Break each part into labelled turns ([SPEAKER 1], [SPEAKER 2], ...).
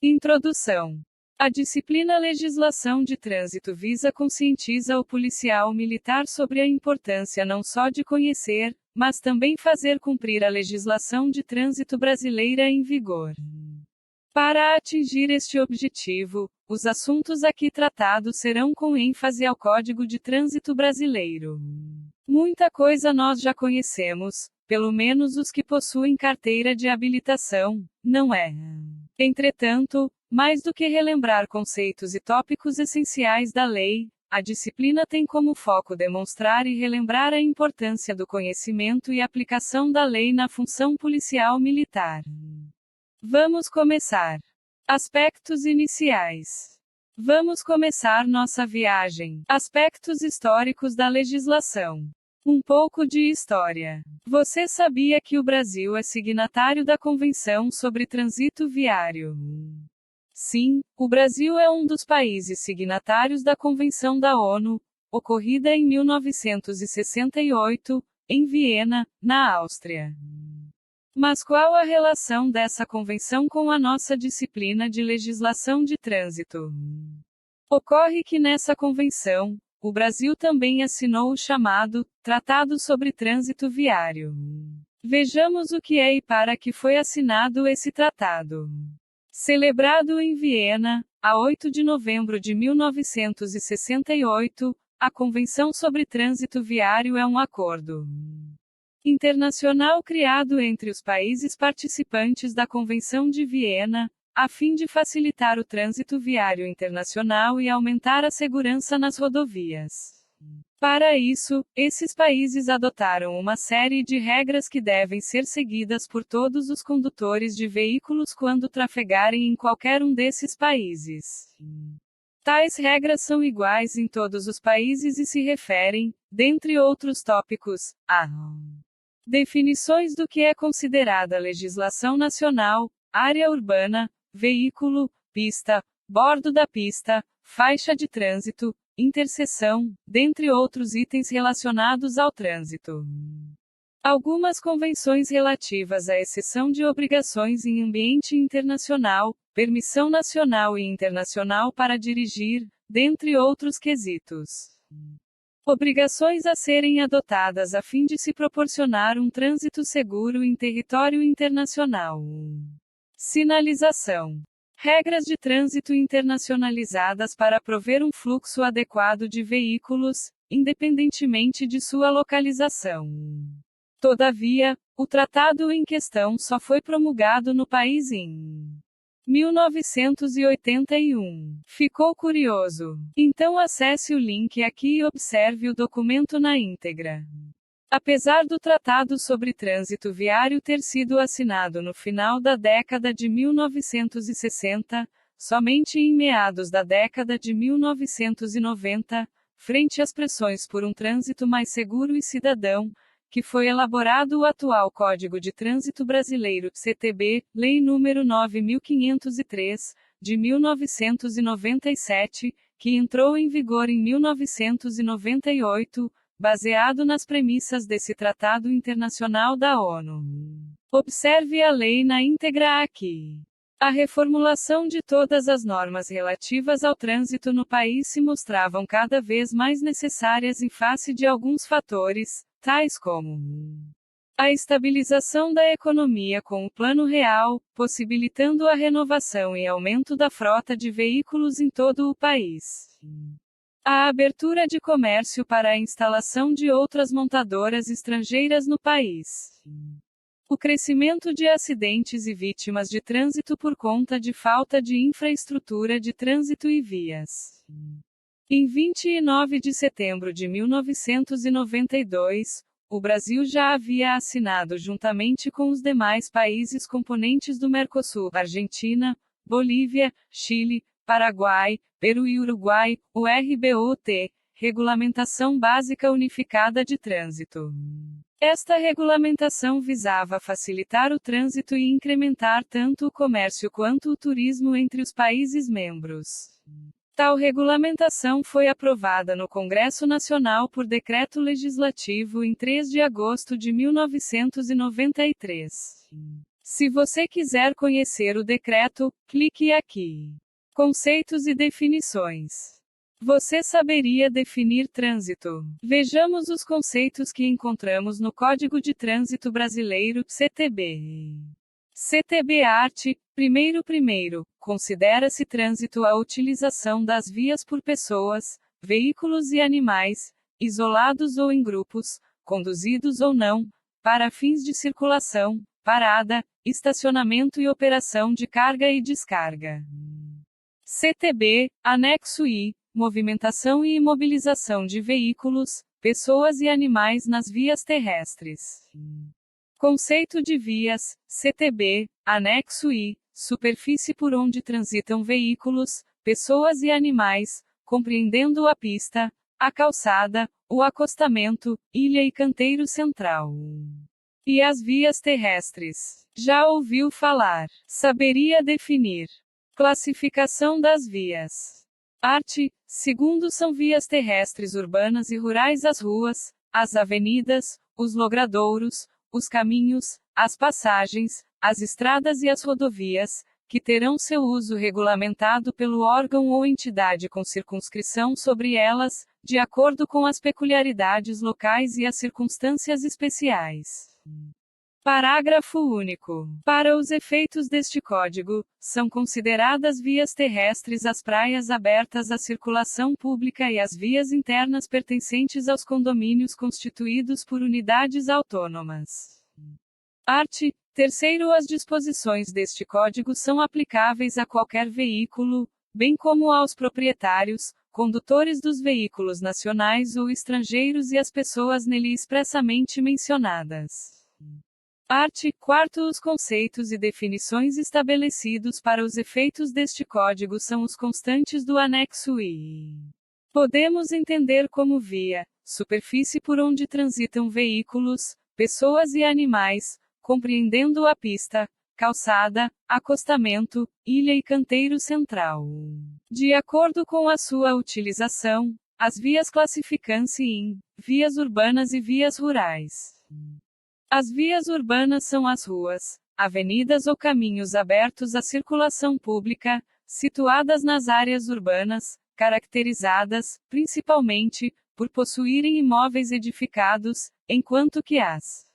[SPEAKER 1] Introdução. A disciplina Legislação de Trânsito visa conscientiza o policial militar sobre a importância não só de conhecer, mas também fazer cumprir a legislação de trânsito brasileira em vigor. Para atingir este objetivo, os assuntos aqui tratados serão com ênfase ao Código de Trânsito Brasileiro. Muita coisa nós já conhecemos, pelo menos os que possuem carteira de habilitação, não é? Entretanto, mais do que relembrar conceitos e tópicos essenciais da lei, a disciplina tem como foco demonstrar e relembrar a importância do conhecimento e aplicação da lei na função policial militar. Vamos começar. Aspectos iniciais. Vamos começar nossa viagem. Aspectos históricos da legislação. Um pouco de história. Você sabia que o Brasil é signatário da Convenção sobre Trânsito Viário? Sim, o Brasil é um dos países signatários da Convenção da ONU, ocorrida em 1968, em Viena, na Áustria. Mas qual a relação dessa convenção com a nossa disciplina de legislação de trânsito? Ocorre que nessa convenção, o Brasil também assinou o chamado Tratado sobre Trânsito Viário. Vejamos o que é e para que foi assinado esse tratado. Celebrado em Viena, a 8 de novembro de 1968, a Convenção sobre Trânsito Viário é um acordo internacional criado entre os países participantes da Convenção de Viena, a fim de facilitar o trânsito viário internacional e aumentar a segurança nas rodovias. Para isso, esses países adotaram uma série de regras que devem ser seguidas por todos os condutores de veículos quando trafegarem em qualquer um desses países. Tais regras são iguais em todos os países e se referem, dentre outros tópicos, a definições do que é considerada legislação nacional, área urbana, veículo, pista, bordo da pista, faixa de trânsito, interseção, dentre outros itens relacionados ao trânsito. Algumas convenções relativas à exceção de obrigações em ambiente internacional, permissão nacional e internacional para dirigir, dentre outros quesitos. Obrigações a serem adotadas a fim de se proporcionar um trânsito seguro em território internacional. Sinalização. Regras de trânsito internacionalizadas para prover um fluxo adequado de veículos, independentemente de sua localização. Todavia, o tratado em questão só foi promulgado no país em 1981. Ficou curioso? Então acesse o link aqui e observe o documento na íntegra. Apesar do Tratado sobre Trânsito Viário ter sido assinado no final da década de 1960, somente em meados da década de 1990, frente às pressões por um trânsito mais seguro e cidadão, que foi elaborado o atual Código de Trânsito Brasileiro, CTB, Lei nº 9.503, de 1997, que entrou em vigor em 1998, baseado nas premissas desse Tratado Internacional da ONU. Observe a lei na íntegra aqui. A reformulação de todas as normas relativas ao trânsito no país se mostravam cada vez mais necessárias em face de alguns fatores, tais como a estabilização da economia com o Plano Real, possibilitando a renovação e aumento da frota de veículos em todo o país. A abertura de comércio para a instalação de outras montadoras estrangeiras no país. O crescimento de acidentes e vítimas de trânsito por conta de falta de infraestrutura de trânsito e vias. Em 29 de setembro de 1992, o Brasil já havia assinado juntamente com os demais países componentes do Mercosul, Argentina, Bolívia, Chile, Paraguai, Peru e Uruguai, o RBUT, Regulamentação Básica Unificada de Trânsito. Esta regulamentação visava facilitar o trânsito e incrementar tanto o comércio quanto o turismo entre os países membros. Tal regulamentação foi aprovada no Congresso Nacional por decreto legislativo em 3 de agosto de 1993. Se você quiser conhecer o decreto, clique aqui. Conceitos e definições. Você saberia definir trânsito? Vejamos os conceitos que encontramos no Código de Trânsito Brasileiro, CTB. CTB-Art. Primeiro, considera-se trânsito a utilização das vias por pessoas, veículos e animais, isolados ou em grupos, conduzidos ou não, para fins de circulação, parada, estacionamento e operação de carga e descarga. CTB, anexo I, movimentação e imobilização de veículos, pessoas e animais nas vias terrestres. Conceito de vias, CTB, anexo I, superfície por onde transitam veículos, pessoas e animais, compreendendo a pista, a calçada, o acostamento, ilha e canteiro central. E as vias terrestres. Já ouviu falar? Saberia definir. Classificação das vias. Art. Segundo são vias terrestres urbanas e rurais as ruas, as avenidas, os logradouros, os caminhos, as passagens, as estradas e as rodovias, que terão seu uso regulamentado pelo órgão ou entidade com circunscrição sobre elas, de acordo com as peculiaridades locais e as circunstâncias especiais. Parágrafo único. Para os efeitos deste Código, são consideradas vias terrestres as praias abertas à circulação pública e as vias internas pertencentes aos condomínios constituídos por unidades autônomas. Art. Terceiro, as disposições deste Código são aplicáveis a qualquer veículo, bem como aos proprietários, condutores dos veículos nacionais ou estrangeiros e às pessoas nele expressamente mencionadas. Art. 4. Os conceitos e definições estabelecidos para os efeitos deste Código são os constantes do anexo I. Podemos entender como via, superfície por onde transitam veículos, pessoas e animais, compreendendo a pista, calçada, acostamento, ilha e canteiro central. De acordo com a sua utilização, as vias classificam-se em vias urbanas e vias rurais. As vias urbanas são as ruas, avenidas ou caminhos abertos à circulação pública, situadas nas áreas urbanas, caracterizadas, principalmente, por possuírem imóveis edificados, enquanto que as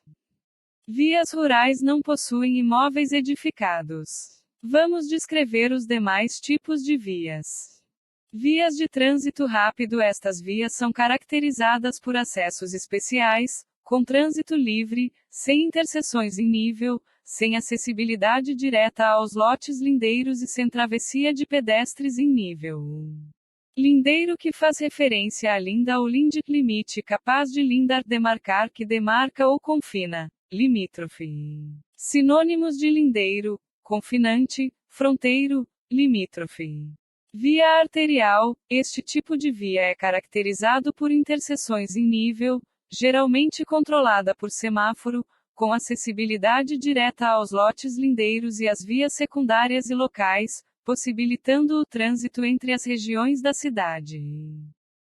[SPEAKER 1] vias rurais não possuem imóveis edificados. Vamos descrever os demais tipos de vias. Vias de trânsito rápido. Estas vias são caracterizadas por acessos especiais, com trânsito livre, sem interseções em nível, sem acessibilidade direta aos lotes lindeiros e sem travessia de pedestres em nível. Lindeiro, que faz referência a linda ou linde, limite capaz de lindar, demarcar, que demarca ou confina, limítrofe. Sinônimos de lindeiro: confinante, fronteiro, limítrofe. Via arterial. Este tipo de via é caracterizado por interseções em nível, geralmente controlada por semáforo, com acessibilidade direta aos lotes lindeiros e às vias secundárias e locais, possibilitando o trânsito entre as regiões da cidade.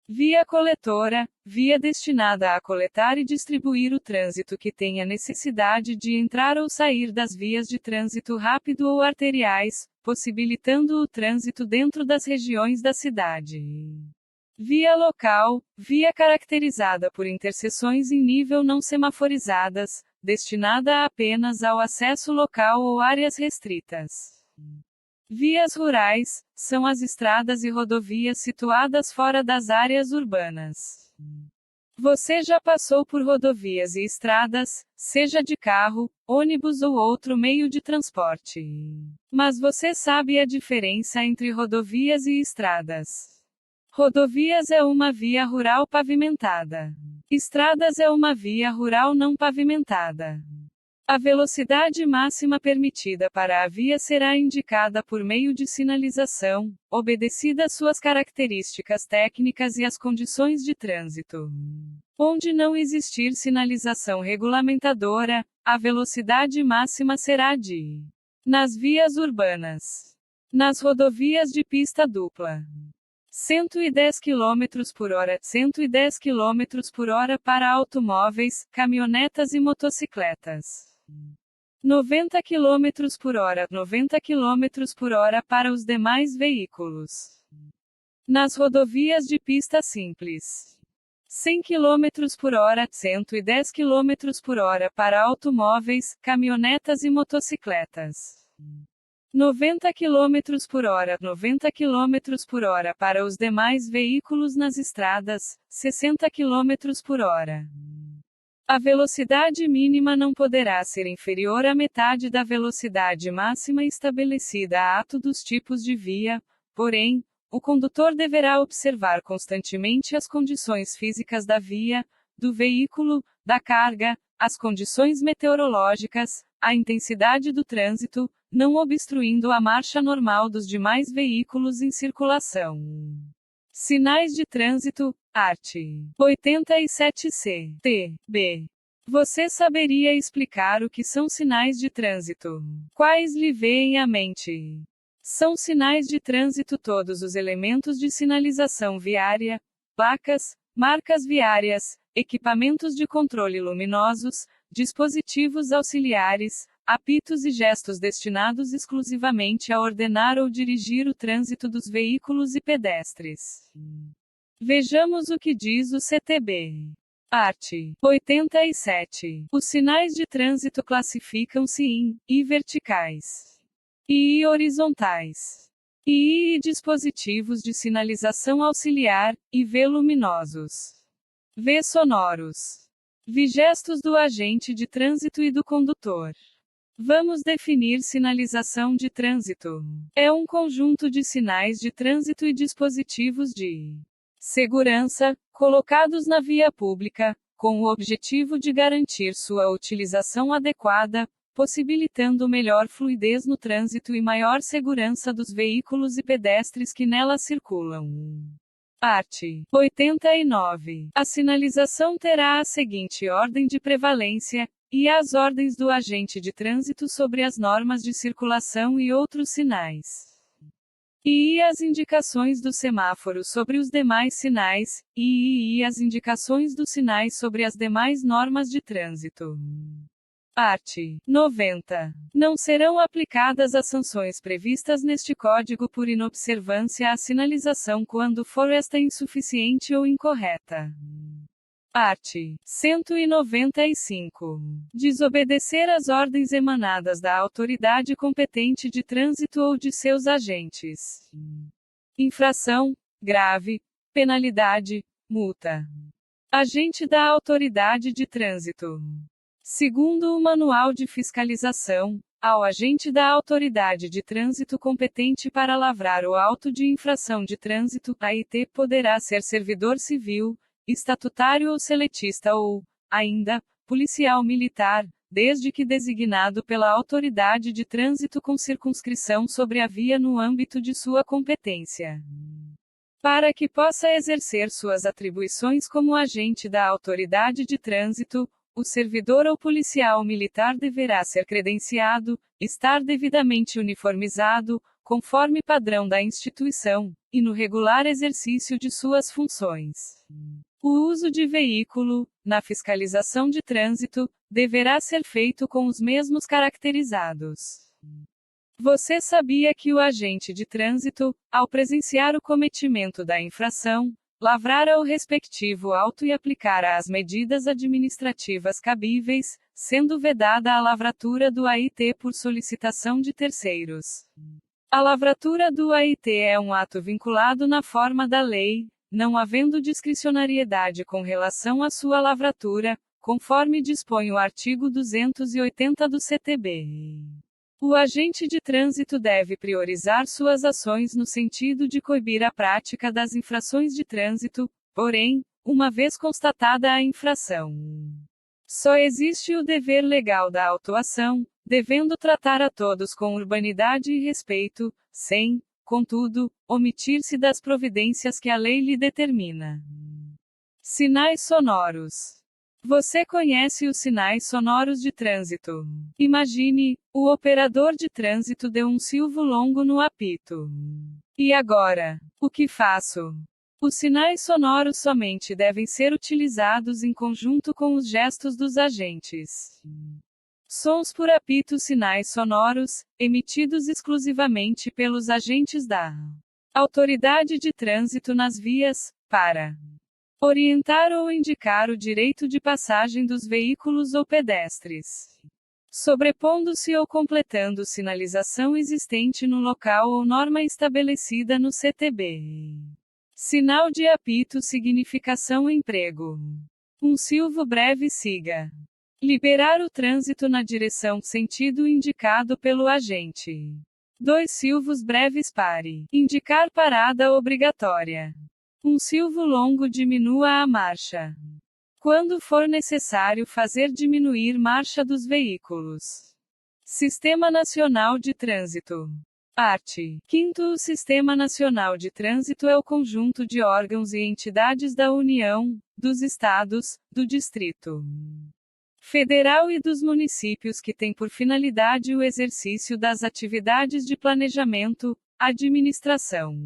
[SPEAKER 1] Via coletora. Via destinada a coletar e distribuir o trânsito que tenha necessidade de entrar ou sair das vias de trânsito rápido ou arteriais, possibilitando o trânsito dentro das regiões da cidade. Via local. Via caracterizada por interseções em nível não semaforizadas, destinada apenas ao acesso local ou áreas restritas. Vias rurais. São as estradas e rodovias situadas fora das áreas urbanas. Você já passou por rodovias e estradas, seja de carro, ônibus ou outro meio de transporte. Mas você sabe a diferença entre rodovias e estradas? Rodovias é uma via rural pavimentada. Estradas é uma via rural não pavimentada. A velocidade máxima permitida para a via será indicada por meio de sinalização, obedecida suas características técnicas e as condições de trânsito. Onde não existir sinalização regulamentadora, a velocidade máxima será de. Nas vias urbanas. Nas rodovias de pista dupla. 110 km por hora, 110 km por hora para automóveis, caminhonetas e motocicletas. 90 km por hora, 90 km por hora para os demais veículos. Nas rodovias de pista simples. 100 km por hora, 110 km por hora para automóveis, caminhonetas e motocicletas. 90 km por hora, 90 km por hora para os demais veículos nas estradas, 60 km por hora. A velocidade mínima não poderá ser inferior à metade da velocidade máxima estabelecida a ato dos tipos de via, porém, o condutor deverá observar constantemente as condições físicas da via, do veículo, da carga, as condições meteorológicas, a intensidade do trânsito, não obstruindo a marcha normal dos demais veículos em circulação. Sinais de trânsito, art. 87c. T.B. Você saberia explicar o que são sinais de trânsito? Quais lhe vêm à mente? São sinais de trânsito todos os elementos de sinalização viária, placas, marcas viárias, equipamentos de controle luminosos, dispositivos auxiliares, apitos e gestos destinados exclusivamente a ordenar ou dirigir o trânsito dos veículos e pedestres. Vejamos o que diz o CTB. Art. 87. Os sinais de trânsito classificam-se em I verticais e horizontais, e dispositivos de sinalização auxiliar, e V luminosos, V sonoros, V gestos do agente de trânsito e do condutor. Vamos definir sinalização de trânsito. É um conjunto de sinais de trânsito e dispositivos de segurança, colocados na via pública, com o objetivo de garantir sua utilização adequada, possibilitando melhor fluidez no trânsito e maior segurança dos veículos e pedestres que nela circulam. Art. 89. A sinalização terá a seguinte ordem de prevalência, e as ordens do agente de trânsito sobre as normas de circulação e outros sinais. E as indicações do semáforo sobre os demais sinais, e as indicações dos sinais sobre as demais normas de trânsito. Art. 90. Não serão aplicadas as sanções previstas neste Código por inobservância à sinalização quando for esta insuficiente ou incorreta. Art. 195. Desobedecer às ordens emanadas da autoridade competente de trânsito ou de seus agentes. Infração grave, penalidade, multa. Agente da autoridade de trânsito. Segundo o Manual de Fiscalização, ao agente da autoridade de trânsito competente para lavrar o auto de infração de trânsito, AIT poderá ser servidor civil, estatutário ou seletista ou, ainda, policial militar, desde que designado pela autoridade de trânsito com circunscrição sobre a via no âmbito de sua competência. Para que possa exercer suas atribuições como agente da autoridade de trânsito, o servidor ou policial militar deverá ser credenciado, estar devidamente uniformizado, conforme padrão da instituição, e no regular exercício de suas funções. O uso de veículo, na fiscalização de trânsito, deverá ser feito com os mesmos caracterizados. Você sabia que o agente de trânsito, ao presenciar o cometimento da infração, lavrara o respectivo auto e aplicara as medidas administrativas cabíveis, sendo vedada a lavratura do AIT por solicitação de terceiros. A lavratura do AIT é um ato vinculado na forma da lei, não havendo discricionariedade com relação à sua lavratura, conforme dispõe o artigo 280 do CTB. O agente de trânsito deve priorizar suas ações no sentido de coibir a prática das infrações de trânsito, porém, uma vez constatada a infração. Só existe o dever legal da autuação, devendo tratar a todos com urbanidade e respeito, sem, contudo, omitir-se das providências que a lei lhe determina. Sinais sonoros. Você conhece os sinais sonoros de trânsito. Imagine, o operador de trânsito deu um silvo longo no apito. E agora? O que faço? Os sinais sonoros somente devem ser utilizados em conjunto com os gestos dos agentes. Sons por apito, sinais sonoros, emitidos exclusivamente pelos agentes da autoridade de trânsito nas vias, para orientar ou indicar o direito de passagem dos veículos ou pedestres, sobrepondo-se ou completando sinalização existente no local ou norma estabelecida no CTB. Sinal de apito, significação emprego. Um silvo breve siga. Liberar o trânsito na direção sentido indicado pelo agente. 2 silvos breves pare. Indicar parada obrigatória. Um silvo longo diminua a marcha. Quando for necessário fazer diminuir marcha dos veículos. Sistema Nacional de Trânsito. Parte 5º. O Sistema Nacional de Trânsito é o conjunto de órgãos e entidades da União, dos Estados, do Distrito Federal e dos municípios que tem por finalidade o exercício das atividades de planejamento, administração,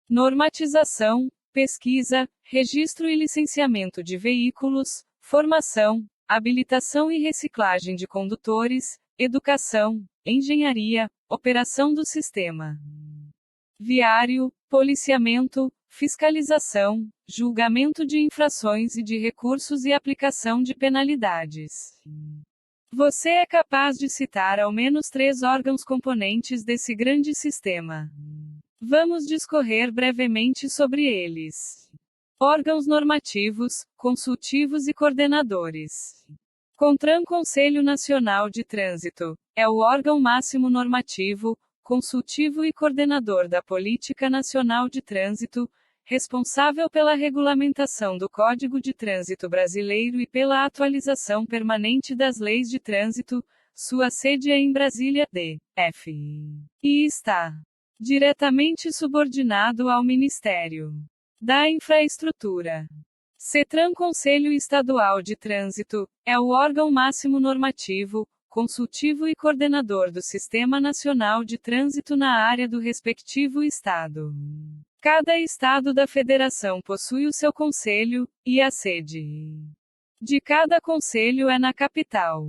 [SPEAKER 1] normatização, pesquisa, registro e licenciamento de veículos, formação, habilitação e reciclagem de condutores, educação, engenharia, operação do sistema viário, policiamento, fiscalização, julgamento de infrações e de recursos e aplicação de penalidades. Você é capaz de citar ao menos 3 órgãos componentes desse grande sistema. Vamos discorrer brevemente sobre eles. Órgãos normativos, consultivos e coordenadores. CONTRAN, Conselho Nacional de Trânsito, é o órgão máximo normativo, consultivo e coordenador da Política Nacional de Trânsito, responsável pela regulamentação do Código de Trânsito Brasileiro e pela atualização permanente das leis de trânsito. Sua sede é em Brasília, D.F. E está diretamente subordinado ao Ministério da Infraestrutura. CETRAN, Conselho Estadual de Trânsito, é o órgão máximo normativo, consultivo e coordenador do Sistema Nacional de Trânsito na área do respectivo estado. Cada estado da federação possui o seu conselho, e a sede de cada conselho é na capital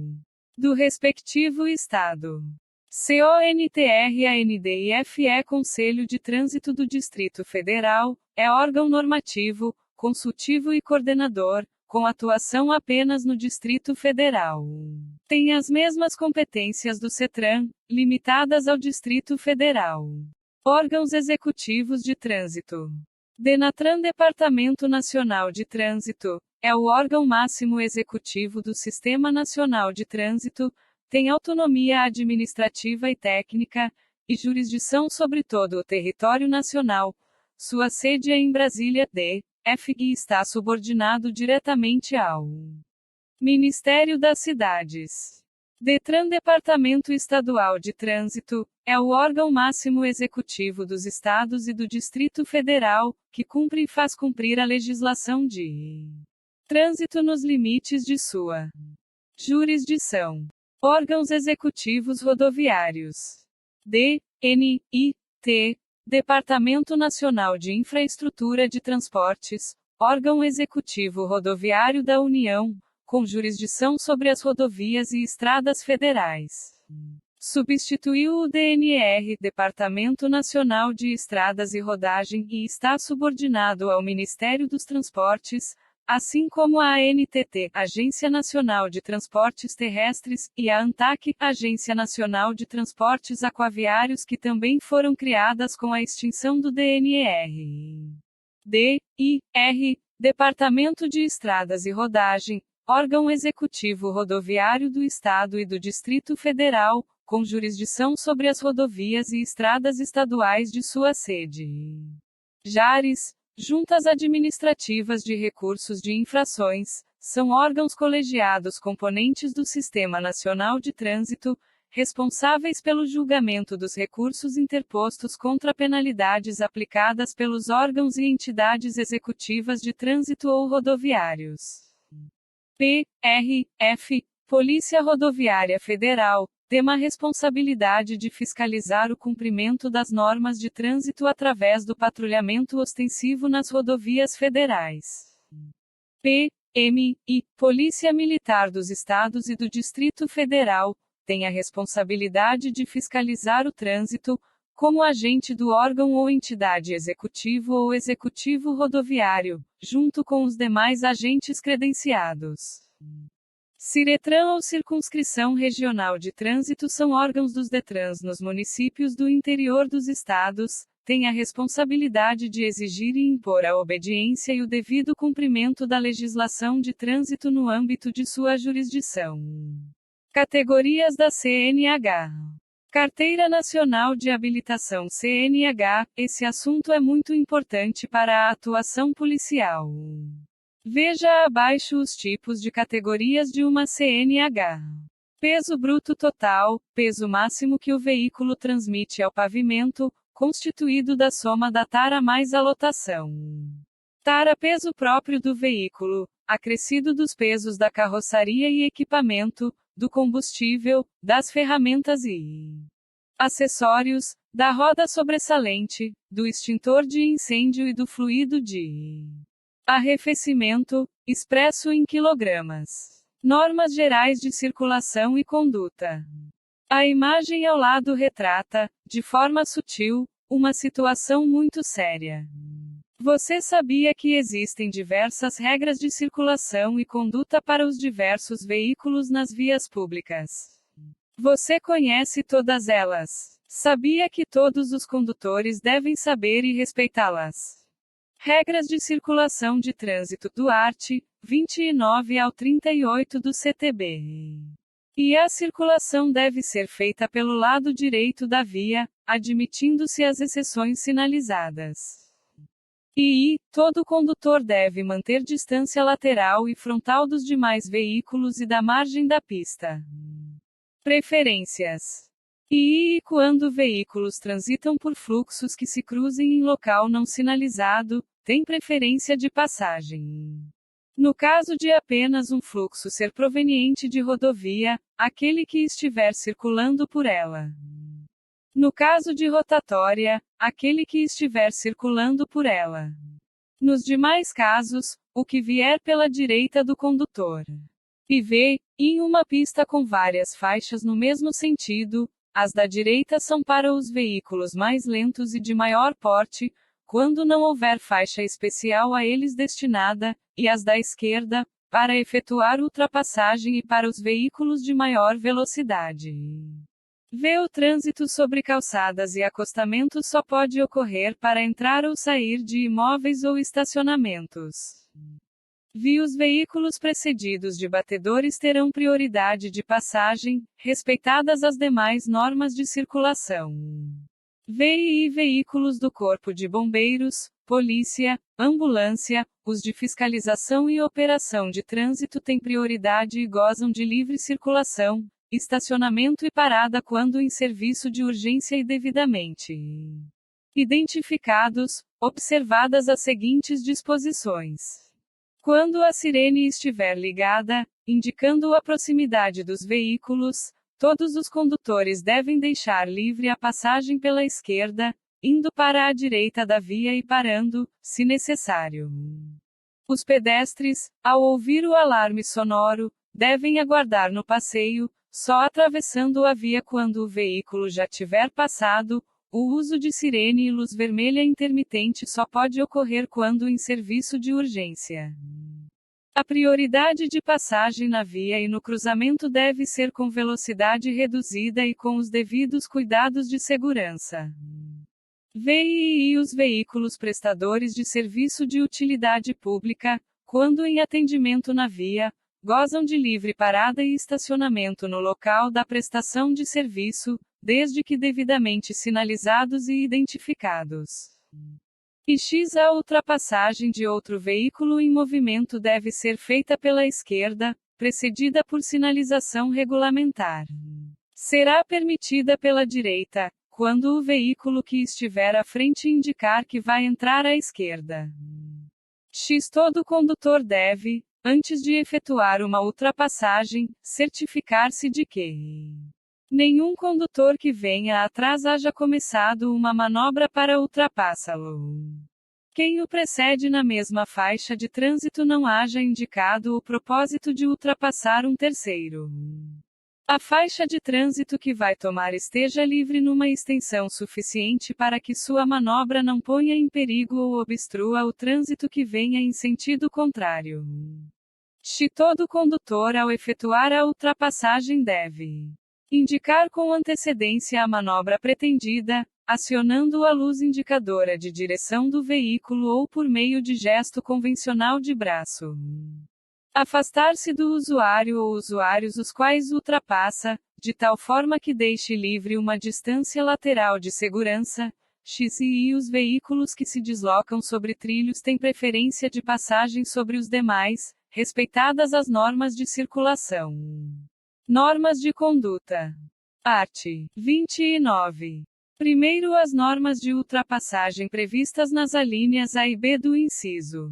[SPEAKER 1] do respectivo estado. CONTRANDIFE, Conselho de Trânsito do Distrito Federal, é órgão normativo, consultivo e coordenador, com atuação apenas no Distrito Federal. Tem as mesmas competências do CETRAN, limitadas ao Distrito Federal. Órgãos executivos de trânsito. DENATRAN, Departamento Nacional de Trânsito, é o órgão máximo executivo do Sistema Nacional de Trânsito, tem autonomia administrativa e técnica, e jurisdição sobre todo o território nacional. Sua sede é em Brasília, D.F. e está subordinado diretamente ao Ministério das Cidades. DETRAN, Departamento Estadual de Trânsito, é o órgão máximo executivo dos estados e do Distrito Federal, que cumpre e faz cumprir a legislação de trânsito nos limites de sua jurisdição. Órgãos executivos rodoviários. DNIT, Departamento Nacional de Infraestrutura de Transportes, órgão executivo rodoviário da União, com jurisdição sobre as rodovias e estradas federais. Substituiu o DNR, Departamento Nacional de Estradas e Rodagem, e está subordinado ao Ministério dos Transportes, assim como a ANTT, Agência Nacional de Transportes Terrestres, e a ANTAC, Agência Nacional de Transportes Aquaviários, que também foram criadas com a extinção do DNR. DIR, Departamento de Estradas e Rodagem, órgão executivo rodoviário do Estado e do Distrito Federal, com jurisdição sobre as rodovias e estradas estaduais de sua sede. JARES, Juntas Administrativas de Recursos de Infrações, são órgãos colegiados componentes do Sistema Nacional de Trânsito, responsáveis pelo julgamento dos recursos interpostos contra penalidades aplicadas pelos órgãos e entidades executivas de trânsito ou rodoviários. PRF, Polícia Rodoviária Federal, tem a responsabilidade de fiscalizar o cumprimento das normas de trânsito através do patrulhamento ostensivo nas rodovias federais. M. E. Polícia Militar dos Estados e do Distrito Federal tem a responsabilidade de fiscalizar o trânsito, como agente do órgão ou entidade executivo ou executivo rodoviário, junto com os demais agentes credenciados. Ciretran ou Circunscrição Regional de Trânsito são órgãos dos Detrans nos municípios do interior dos estados, têm a responsabilidade de exigir e impor a obediência e o devido cumprimento da legislação de trânsito no âmbito de sua jurisdição. Categorias da CNH. Carteira Nacional de Habilitação CNH, esse assunto é muito importante para a atuação policial. Veja abaixo os tipos de categorias de uma CNH. Peso bruto total, peso máximo que o veículo transmite ao pavimento, constituído da soma da tara mais a lotação. Tara peso próprio do veículo, acrescido dos pesos da carroçaria e equipamento, do combustível, das ferramentas e acessórios, da roda sobressalente, do extintor de incêndio e do fluido de arrefecimento, expresso em quilogramas. Normas gerais de circulação e conduta. A imagem ao lado retrata, de forma sutil, uma situação muito séria. Você sabia que existem diversas regras de circulação e conduta para os diversos veículos nas vias públicas? Você conhece todas elas? Sabia que todos os condutores devem saber e respeitá-las? Regras de Circulação de Trânsito do art. 29 ao 38 do CTB. E a circulação deve ser feita pelo lado direito da via, admitindo-se as exceções sinalizadas. E todo condutor deve manter distância lateral e frontal dos demais veículos e da margem da pista. Preferências. E quando veículos transitam por fluxos que se cruzem em local não sinalizado, tem preferência de passagem. No caso de apenas um fluxo ser proveniente de rodovia, aquele que estiver circulando por ela. No caso de rotatória, aquele que estiver circulando por ela. Nos demais casos, o que vier pela direita do condutor. E v, em uma pista com várias faixas no mesmo sentido, as da direita são para os veículos mais lentos e de maior porte, quando não houver faixa especial a eles destinada, e as da esquerda, para efetuar ultrapassagem e para os veículos de maior velocidade. V. O trânsito sobre calçadas e acostamentos só pode ocorrer para entrar ou sair de imóveis ou estacionamentos. V. Os veículos precedidos de batedores terão prioridade de passagem, respeitadas as demais normas de circulação. V. E veículos do Corpo de Bombeiros, Polícia, Ambulância, os de fiscalização e operação de trânsito têm prioridade e gozam de livre circulação, estacionamento e parada quando em serviço de urgência e devidamente identificados, observadas as seguintes disposições. Quando a sirene estiver ligada, indicando a proximidade dos veículos, todos os condutores devem deixar livre a passagem pela esquerda, indo para a direita da via e parando, se necessário. Os pedestres, ao ouvir o alarme sonoro, devem aguardar no passeio, só atravessando a via quando o veículo já tiver passado. O uso de sirene e luz vermelha intermitente só pode ocorrer quando em serviço de urgência. A prioridade de passagem na via e no cruzamento deve ser com velocidade reduzida e com os devidos cuidados de segurança. E os veículos prestadores de serviço de utilidade pública, quando em atendimento na via, gozam de livre parada e estacionamento no local da prestação de serviço, desde que devidamente sinalizados e identificados. A ultrapassagem de outro veículo em movimento deve ser feita pela esquerda, precedida por sinalização regulamentar. Será permitida pela direita, quando o veículo que estiver à frente indicar que vai entrar à esquerda. Todo condutor deve, antes de efetuar uma ultrapassagem, certificar-se de que nenhum condutor que venha atrás haja começado uma manobra para ultrapassá-lo. quem o precede na mesma faixa de trânsito não haja indicado o propósito de ultrapassar um terceiro. A faixa de trânsito que vai tomar esteja livre numa extensão suficiente para que sua manobra não ponha em perigo ou obstrua o trânsito que venha em sentido contrário. Todo condutor, ao efetuar a ultrapassagem, deve indicar com antecedência a manobra pretendida, acionando a luz indicadora de direção do veículo ou por meio de gesto convencional de braço. Afastar-se do usuário ou usuários os quais ultrapassa, de tal forma que deixe livre uma distância lateral de segurança. E os veículos que se deslocam sobre trilhos têm preferência de passagem sobre os demais, respeitadas as normas de circulação. Normas de conduta. Parte 29. Primeiro, as normas de ultrapassagem previstas nas alíneas A e B do inciso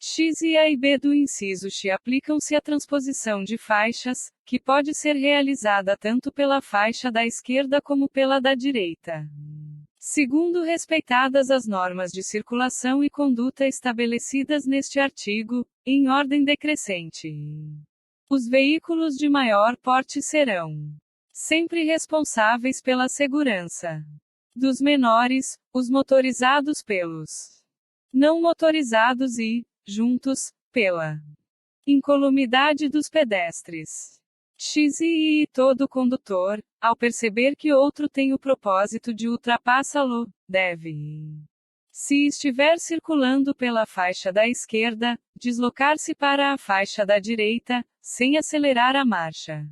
[SPEAKER 1] X e A e B do inciso X aplicam-se à transposição de faixas, que pode ser realizada tanto pela faixa da esquerda como pela da direita. Segundo, respeitadas as normas de circulação e conduta estabelecidas neste artigo, em ordem decrescente. Os veículos de maior porte serão sempre responsáveis pela segurança dos menores, os motorizados pelos não motorizados e, juntos, pela incolumidade dos pedestres. E todo condutor, ao perceber que outro tem o propósito de ultrapassá-lo, deve, se estiver circulando pela faixa da esquerda, deslocar-se para a faixa da direita, sem acelerar a marcha.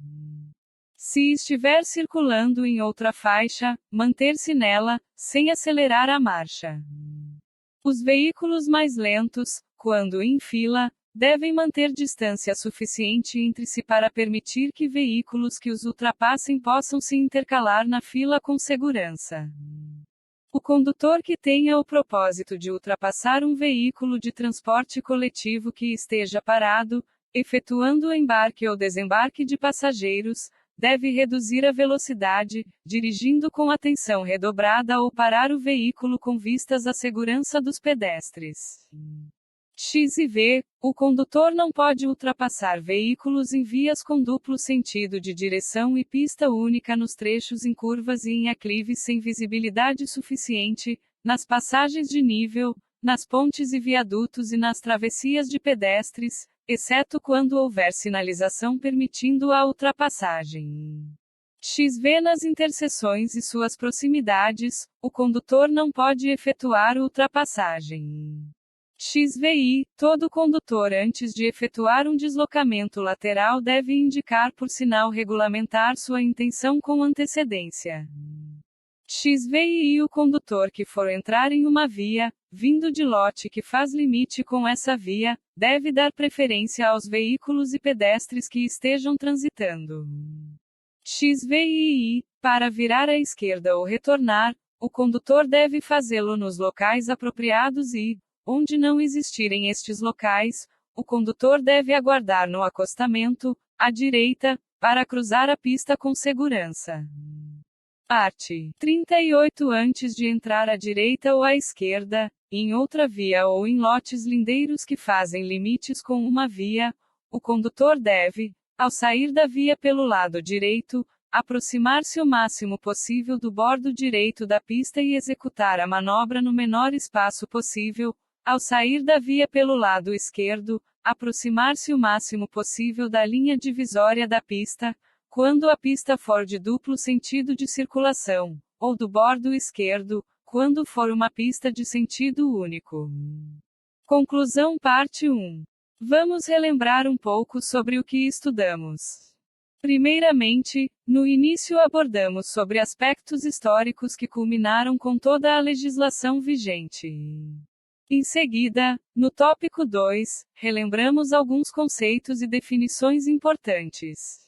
[SPEAKER 1] Se estiver circulando em outra faixa, manter-se nela, sem acelerar a marcha. Os veículos mais lentos, quando em fila, devem manter distância suficiente entre si para permitir que veículos que os ultrapassem possam se intercalar na fila com segurança. O condutor que tenha o propósito de ultrapassar um veículo de transporte coletivo que esteja parado, efetuando o embarque ou desembarque de passageiros, deve reduzir a velocidade, dirigindo com atenção redobrada ou parar o veículo com vistas à segurança dos pedestres. E V. O condutor não pode ultrapassar veículos em vias com duplo sentido de direção e pista única nos trechos em curvas e em aclives sem visibilidade suficiente, nas passagens de nível, nas pontes e viadutos e nas travessias de pedestres, exceto quando houver sinalização permitindo a ultrapassagem. V. Nas interseções e suas proximidades, o condutor não pode efetuar ultrapassagem. XVI. Todo condutor antes de efetuar um deslocamento lateral deve indicar por sinal regulamentar sua intenção com antecedência. XVI. O condutor que for entrar em uma via, vindo de lote que faz limite com essa via, deve dar preferência aos veículos e pedestres que estejam transitando. XVI. Para virar à esquerda ou retornar, o condutor deve fazê-lo nos locais apropriados e, onde não existirem estes locais, o condutor deve aguardar no acostamento, à direita, para cruzar a pista com segurança. Parte 38. Antes de entrar à direita ou à esquerda, em outra via ou em lotes lindeiros que fazem limites com uma via, o condutor deve, ao sair da via pelo lado direito, aproximar-se o máximo possível do bordo direito da pista e executar a manobra no menor espaço possível. Ao sair da via pelo lado esquerdo, aproximar-se o máximo possível da linha divisória da pista, quando a pista for de duplo sentido de circulação, ou do bordo esquerdo, quando for uma pista de sentido único. Conclusão. Parte 1. Vamos relembrar um pouco sobre o que estudamos. Primeiramente, no início abordamos sobre aspectos históricos que culminaram com toda a legislação vigente. Em seguida, no tópico 2, relembramos alguns conceitos e definições importantes.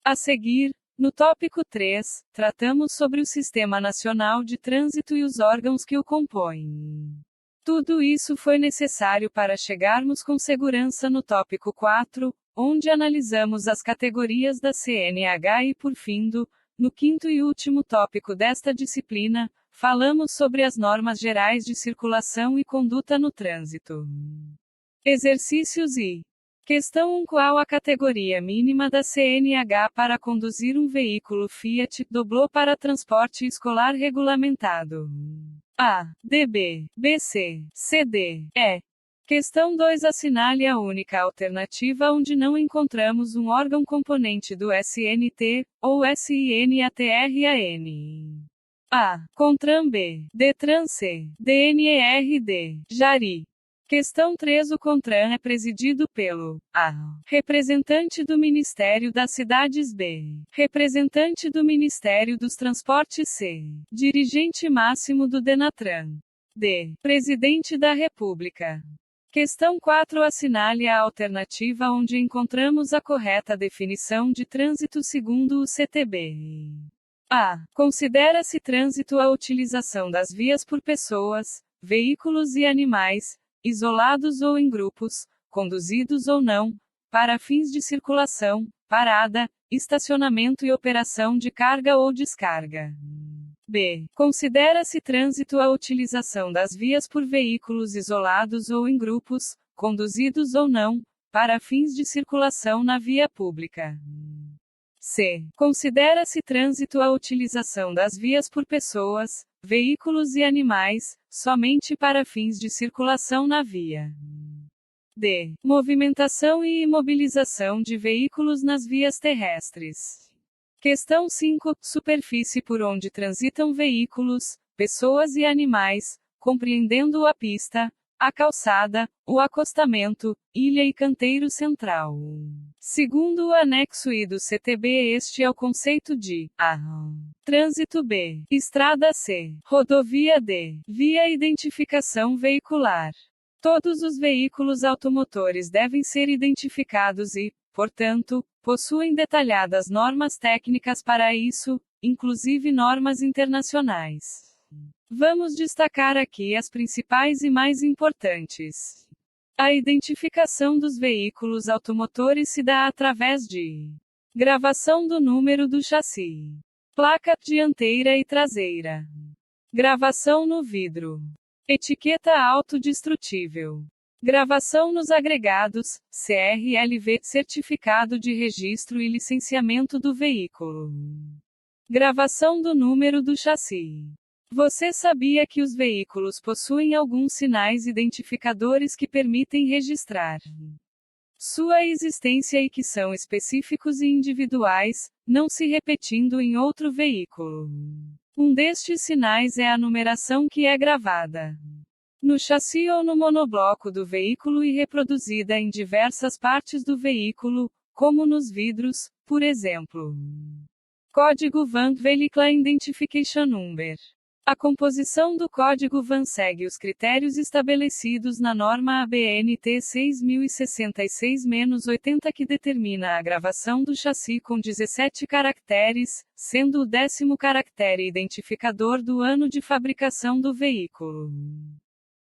[SPEAKER 1] A seguir, no tópico 3, tratamos sobre o Sistema Nacional de Trânsito e os órgãos que o compõem. Tudo isso foi necessário para chegarmos com segurança no tópico 4, onde analisamos as categorias da CNH e por fim no quinto e último tópico desta disciplina, falamos sobre as normas gerais de circulação e conduta no trânsito. Exercícios e Questão 1. Qual a categoria mínima da CNH para conduzir um veículo Fiat Doblô para transporte escolar regulamentado? A. DB. BC. CD. E. Questão 2. Assinale a única alternativa onde não encontramos um órgão componente do SNT, ou SINATRAN. A. CONTRAN. B. DETRAN. C. DNERD. JARI. Questão 3. O CONTRAN é presidido pelo A. Representante do Ministério das Cidades. B. Representante do Ministério dos Transportes. C. Dirigente máximo do DENATRAN. D. Presidente da República. Questão 4. Assinale a alternativa onde encontramos a correta definição de trânsito segundo o CTB. A. Considera-se trânsito a utilização das vias por pessoas, veículos e animais, isolados ou em grupos, conduzidos ou não, para fins de circulação, parada, estacionamento e operação de carga ou descarga. B. Considera-se trânsito a utilização das vias por veículos isolados ou em grupos, conduzidos ou não, para fins de circulação na via pública. C. Considera-se trânsito a utilização das vias por pessoas, veículos e animais, somente para fins de circulação na via. D. Movimentação e imobilização de veículos nas vias terrestres. Questão 5. Superfície por onde transitam veículos, pessoas e animais, compreendendo a pista, a calçada, o acostamento, ilha e canteiro central. Segundo o anexo I do CTB, este é o conceito de A. Trânsito. B. Estrada. C. Rodovia. D. Via identificação veicular. Todos os veículos automotores devem ser identificados e, portanto, possuem detalhadas normas técnicas para isso, inclusive normas internacionais. Vamos destacar aqui as principais e mais importantes. A identificação dos veículos automotores se dá através de gravação do número do chassi, placa dianteira e traseira, gravação no vidro, etiqueta autodestrutível, gravação nos agregados, CRLV, certificado de registro e licenciamento do veículo, gravação do número do chassi. Você sabia que os veículos possuem alguns sinais identificadores que permitem registrar sua existência e que são específicos e individuais, não se repetindo em outro veículo? Um destes sinais é a numeração que é gravada no chassi ou no monobloco do veículo e reproduzida em diversas partes do veículo, como nos vidros, por exemplo. Código VAN Vehicle Identification Number. A composição do código VAN segue os critérios estabelecidos na norma ABNT 6066-80 que determina a gravação do chassi com 17 caracteres, sendo o 10º caractere identificador do ano de fabricação do veículo.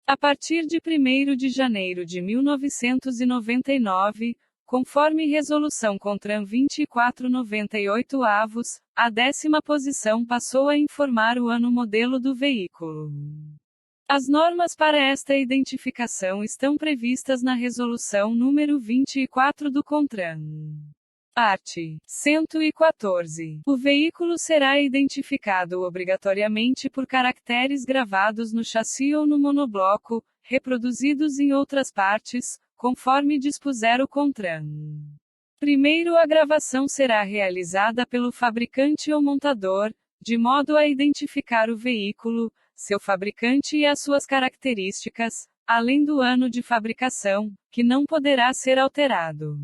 [SPEAKER 1] A partir de 1º de janeiro de 1999, conforme resolução CONTRAN 2498 avos, a 10ª posição passou a informar o ano modelo do veículo. As normas para esta identificação estão previstas na resolução número 24 do CONTRAN. Art. 114. O veículo será identificado obrigatoriamente por caracteres gravados no chassi ou no monobloco, reproduzidos em outras partes, conforme dispuser o CONTRAN. Primeiro, a gravação será realizada pelo fabricante ou montador, de modo a identificar o veículo, seu fabricante e as suas características, além do ano de fabricação, que não poderá ser alterado.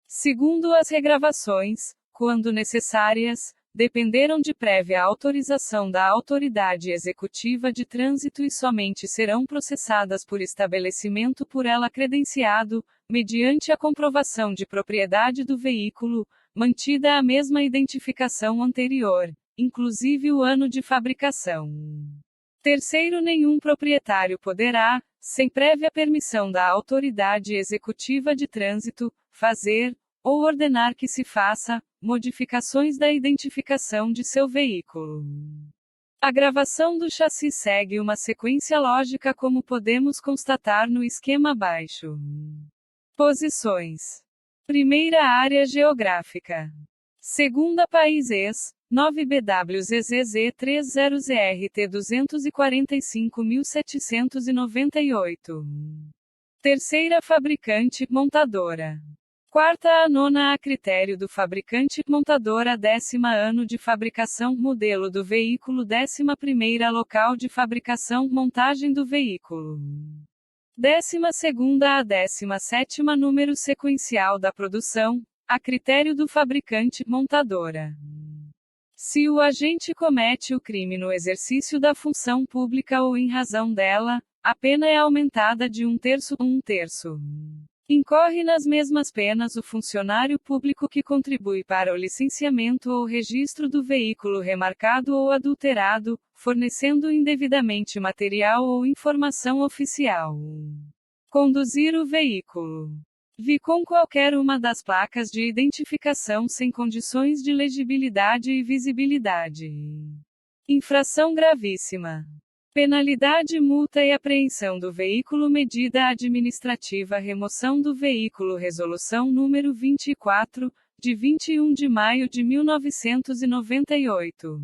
[SPEAKER 1] Segundo, as regravações, quando necessárias, dependeram de prévia autorização da autoridade executiva de trânsito e somente serão processadas por estabelecimento por ela credenciado, mediante a comprovação de propriedade do veículo, mantida a mesma identificação anterior, inclusive o ano de fabricação. Terceiro, nenhum proprietário poderá, sem prévia permissão da autoridade executiva de trânsito, fazer, ou ordenar que se faça, modificações da identificação de seu veículo. A gravação do chassi segue uma sequência lógica como podemos constatar no esquema abaixo. Posições. Primeira área geográfica. Segunda países, 9BWZZZ30ZRT 245.798. Terceira fabricante, montadora. Quarta a nona a critério do fabricante, montadora. 10º ano de fabricação, modelo do veículo. 11ª local de fabricação, montagem do veículo. 12ª a 17ª número sequencial da produção, a critério do fabricante, montadora. Se o agente comete o crime no exercício da função pública ou em razão dela, a pena é aumentada de 1/3. Incorre nas mesmas penas o funcionário público que contribui para o licenciamento ou registro do veículo remarcado ou adulterado, fornecendo indevidamente material ou informação oficial. Conduzir o veículo. Vi com qualquer uma das placas de identificação sem condições de legibilidade e visibilidade. Infração gravíssima. Penalidade, multa e apreensão do veículo. Medida administrativa, remoção do veículo. Resolução número 24, de 21 de maio de 1998.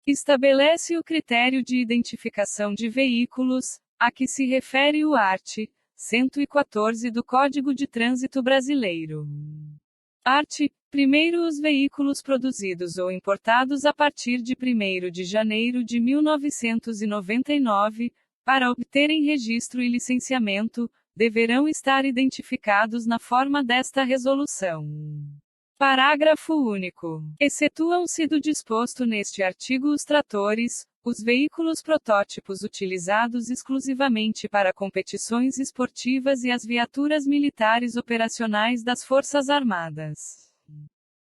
[SPEAKER 1] Estabelece o critério de identificação de veículos, a que se refere o art. 114 do Código de Trânsito Brasileiro. Art. 1º, os veículos produzidos ou importados a partir de 1º de janeiro de 1999, para obterem registro e licenciamento, deverão estar identificados na forma desta resolução. Parágrafo único. Excetuam-se do disposto neste artigo os tratores, os veículos protótipos utilizados exclusivamente para competições esportivas e as viaturas militares operacionais das Forças Armadas.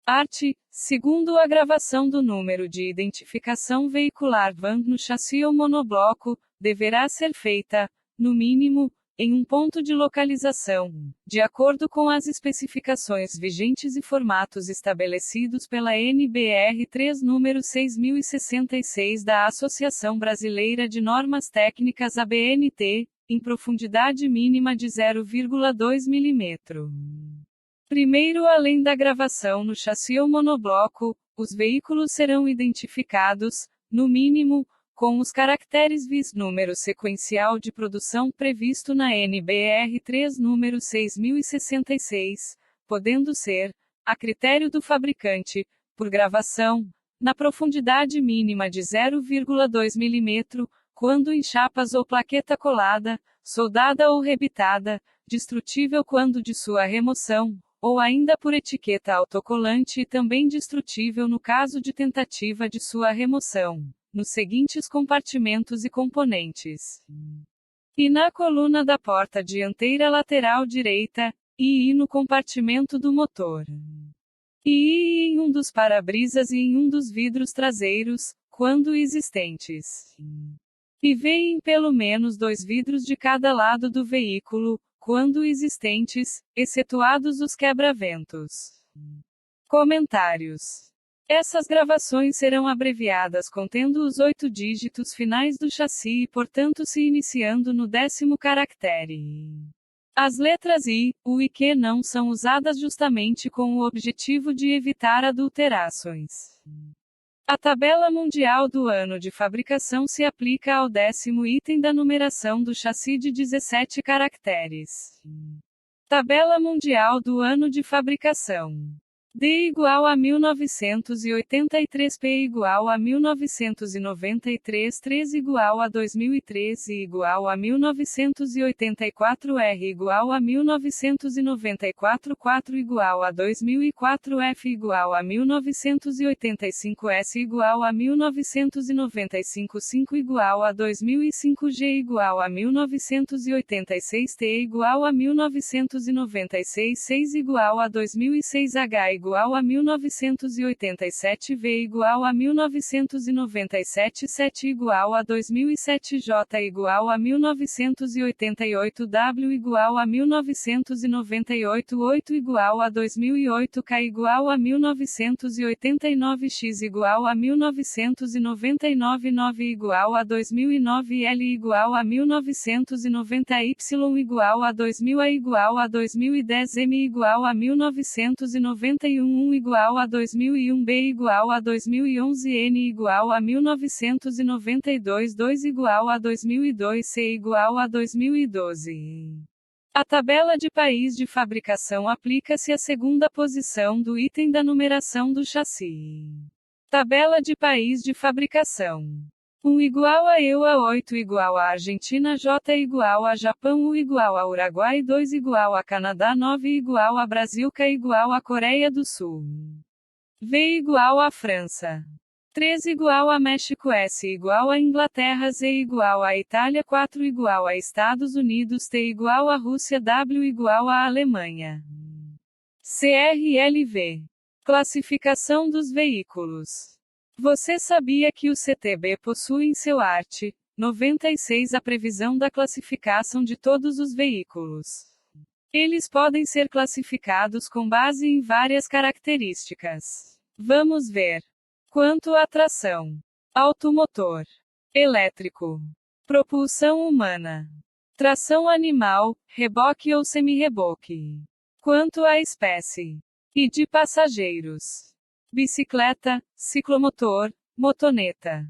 [SPEAKER 1] Art. 2º, a gravação do número de identificação veicular VAN no chassi ou monobloco, deverá ser feita, no mínimo, em um ponto de localização, de acordo com as especificações vigentes e formatos estabelecidos pela NBR 3 número 6066 da Associação Brasileira de Normas Técnicas ABNT, em profundidade mínima de 0,2 mm. Primeiro, além da gravação no chassi ou monobloco, os veículos serão identificados, no mínimo, com os caracteres VIS número sequencial de produção previsto na NBR 3 número 6066, podendo ser, a critério do fabricante, por gravação, na profundidade mínima de 0,2 mm, quando em chapas ou plaqueta colada, soldada ou rebitada, destrutível quando de sua remoção, ou ainda por etiqueta autocolante e também destrutível no caso de tentativa de sua remoção, nos seguintes compartimentos e componentes: e na coluna da porta dianteira lateral direita, e no compartimento do motor, e em um dos para-brisas e em um dos vidros traseiros, quando existentes, e em pelo menos 2 vidros de cada lado do veículo, quando existentes, excetuados os quebra-ventos. Comentários. Essas gravações serão abreviadas contendo os 8 dígitos finais do chassi e portanto se iniciando no 10º caractere. As letras I, U e Q não são usadas justamente com o objetivo de evitar adulterações. A tabela mundial do ano de fabricação se aplica ao 10º item da numeração do chassi de 17 caracteres. Tabela mundial do ano de fabricação. D igual a 1983, P igual a 1993, 3 igual a 2013 igual a 1984, R igual a 1994, 4 igual a 2004, F igual a 1985, S igual a 1995, 5 igual a 2005, G igual a 1986, T igual a 1996, 6 igual a 2006, H igual a 1987, V igual a 1997, 7 igual a 2007, J igual a 1988, W igual a 1998, 8 igual a 2008, K igual a 1989, X igual a 1999, 9 igual a 2009, L igual a 1990, Y igual a 2000, A igual a 2010, M igual a 1991, 1 igual a 2001, B igual a 2011, N igual a 1992, 2 igual a 2002, C igual a 2012. A tabela de país de fabricação aplica-se à segunda posição do item da numeração do chassi. Tabela de país de fabricação. 1 igual a EU, A 8 igual a Argentina, J igual a Japão, U igual a Uruguai, 2 igual a Canadá, 9 igual a Brasil, K igual a Coreia do Sul, V igual a França, 3 igual a México, S igual a Inglaterra, Z igual a Itália, 4 igual a Estados Unidos, T igual a Rússia, W igual a Alemanha. CRLV. Classificação dos veículos. Você sabia que o CTB possui em seu art. 96 a previsão da classificação de todos os veículos? Eles podem ser classificados com base em várias características. Vamos ver. Quanto à tração, automotor, elétrico, propulsão humana, tração animal, reboque ou semi-reboque. Quanto à espécie e de passageiros. Bicicleta, ciclomotor, motoneta,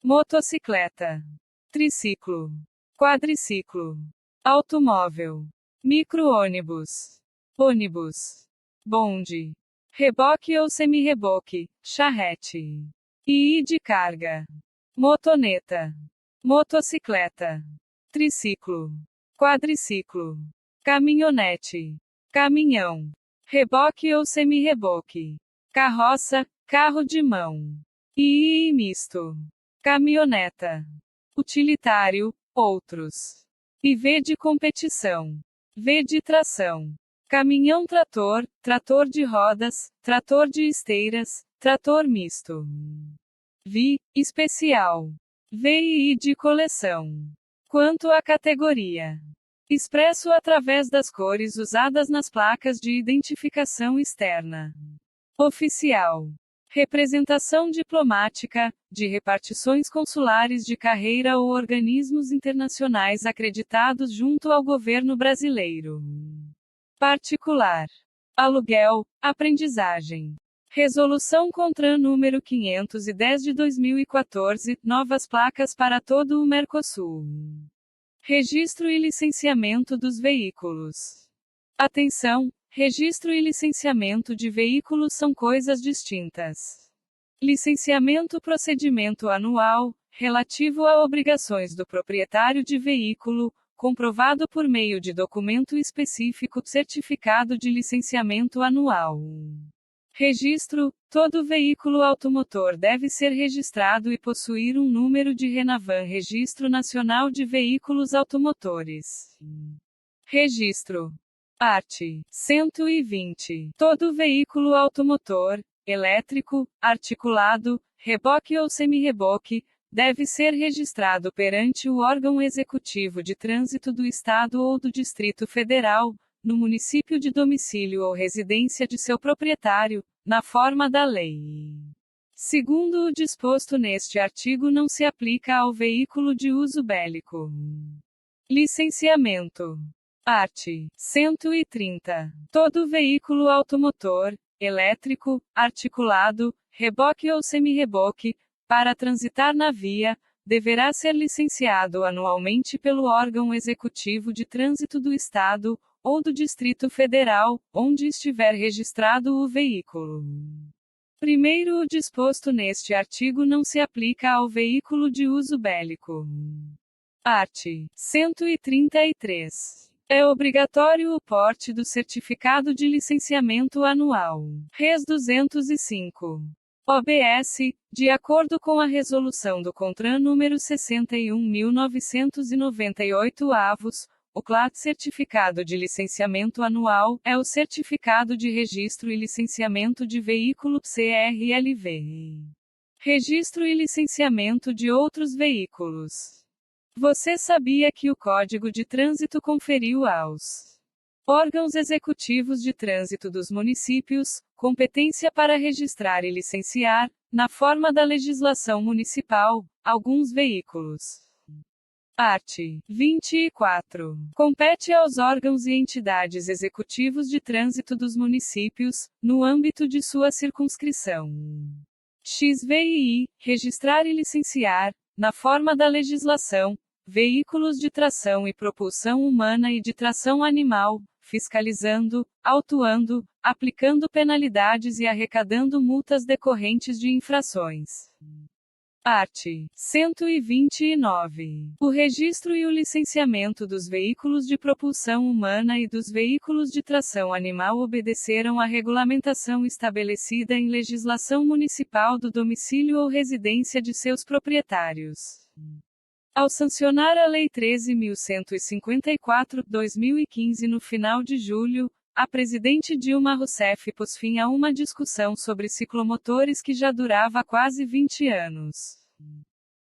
[SPEAKER 1] motocicleta, triciclo, quadriciclo, automóvel, micro-ônibus, ônibus, bonde, reboque ou semi-reboque, charrete, e de carga, motoneta, motocicleta, triciclo, quadriciclo, caminhonete, caminhão, reboque ou semi-reboque, carroça, carro de mão, e misto, caminhoneta, utilitário, outros, e V de competição, V de tração, caminhão-trator, trator de rodas, trator de esteiras, trator misto, V, especial, VI de coleção. Quanto à categoria, expresso através das cores usadas nas placas de identificação externa. Oficial. Representação diplomática, de repartições consulares de carreira ou organismos internacionais acreditados junto ao governo brasileiro. Particular. Aluguel, aprendizagem. Resolução CONTRAN número 510 de 2014, novas placas para todo o Mercosul. Registro e licenciamento dos veículos. Atenção! Registro e licenciamento de veículos são coisas distintas. Licenciamento procedimento anual, relativo a obrigações do proprietário de veículo, comprovado por meio de documento específico, certificado de licenciamento anual. Registro: todo veículo automotor deve ser registrado e possuir um número de RENAVAN, Registro Nacional de Veículos Automotores. Registro. Art. 120. Todo veículo automotor, elétrico, articulado, reboque ou semi-reboque, deve ser registrado perante o órgão executivo de trânsito do Estado ou do Distrito Federal, no município de domicílio ou residência de seu proprietário, na forma da lei. Segundo o disposto neste artigo, não se aplica ao veículo de uso bélico. Licenciamento. Art. 130. Todo veículo automotor, elétrico, articulado, reboque ou semi-reboque, para transitar na via, deverá ser licenciado anualmente pelo órgão executivo de trânsito do Estado, ou do Distrito Federal, onde estiver registrado o veículo. Primeiro, o disposto neste artigo não se aplica ao veículo de uso bélico. Art. 133. É obrigatório o porte do certificado de licenciamento anual. Res. 205. OBS, de acordo com a resolução do CONTRAN número 61.998 avos, O CLAT Certificado de Licenciamento Anual é o Certificado de Registro e Licenciamento de Veículo CRLV. Registro e licenciamento de outros veículos. Você sabia que o Código de Trânsito conferiu aos órgãos executivos de trânsito dos municípios competência para registrar e licenciar, na forma da legislação municipal, alguns veículos? Art. 24. Compete aos órgãos e entidades executivos de trânsito dos municípios, no âmbito de sua circunscrição XVI, registrar e licenciar, na forma da legislação, veículos de tração e propulsão humana e de tração animal, fiscalizando, autuando, aplicando penalidades e arrecadando multas decorrentes de infrações. Art. 129. O registro e o licenciamento dos veículos de propulsão humana e dos veículos de tração animal obedeceram à regulamentação estabelecida em legislação municipal do domicílio ou residência de seus proprietários. Ao sancionar a Lei 13.154/2015 no final de julho, a presidente Dilma Rousseff pôs fim a uma discussão sobre ciclomotores que já durava quase 20 anos.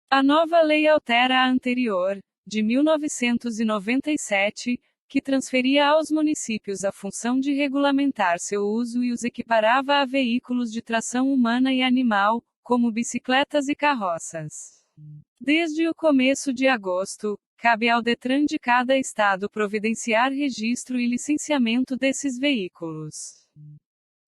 [SPEAKER 1] A nova lei altera a anterior, de 1997, que transferia aos municípios a função de regulamentar seu uso e os equiparava a veículos de tração humana e animal, como bicicletas e carroças. Desde o começo de agosto, cabe ao Detran de cada estado providenciar registro e licenciamento desses veículos.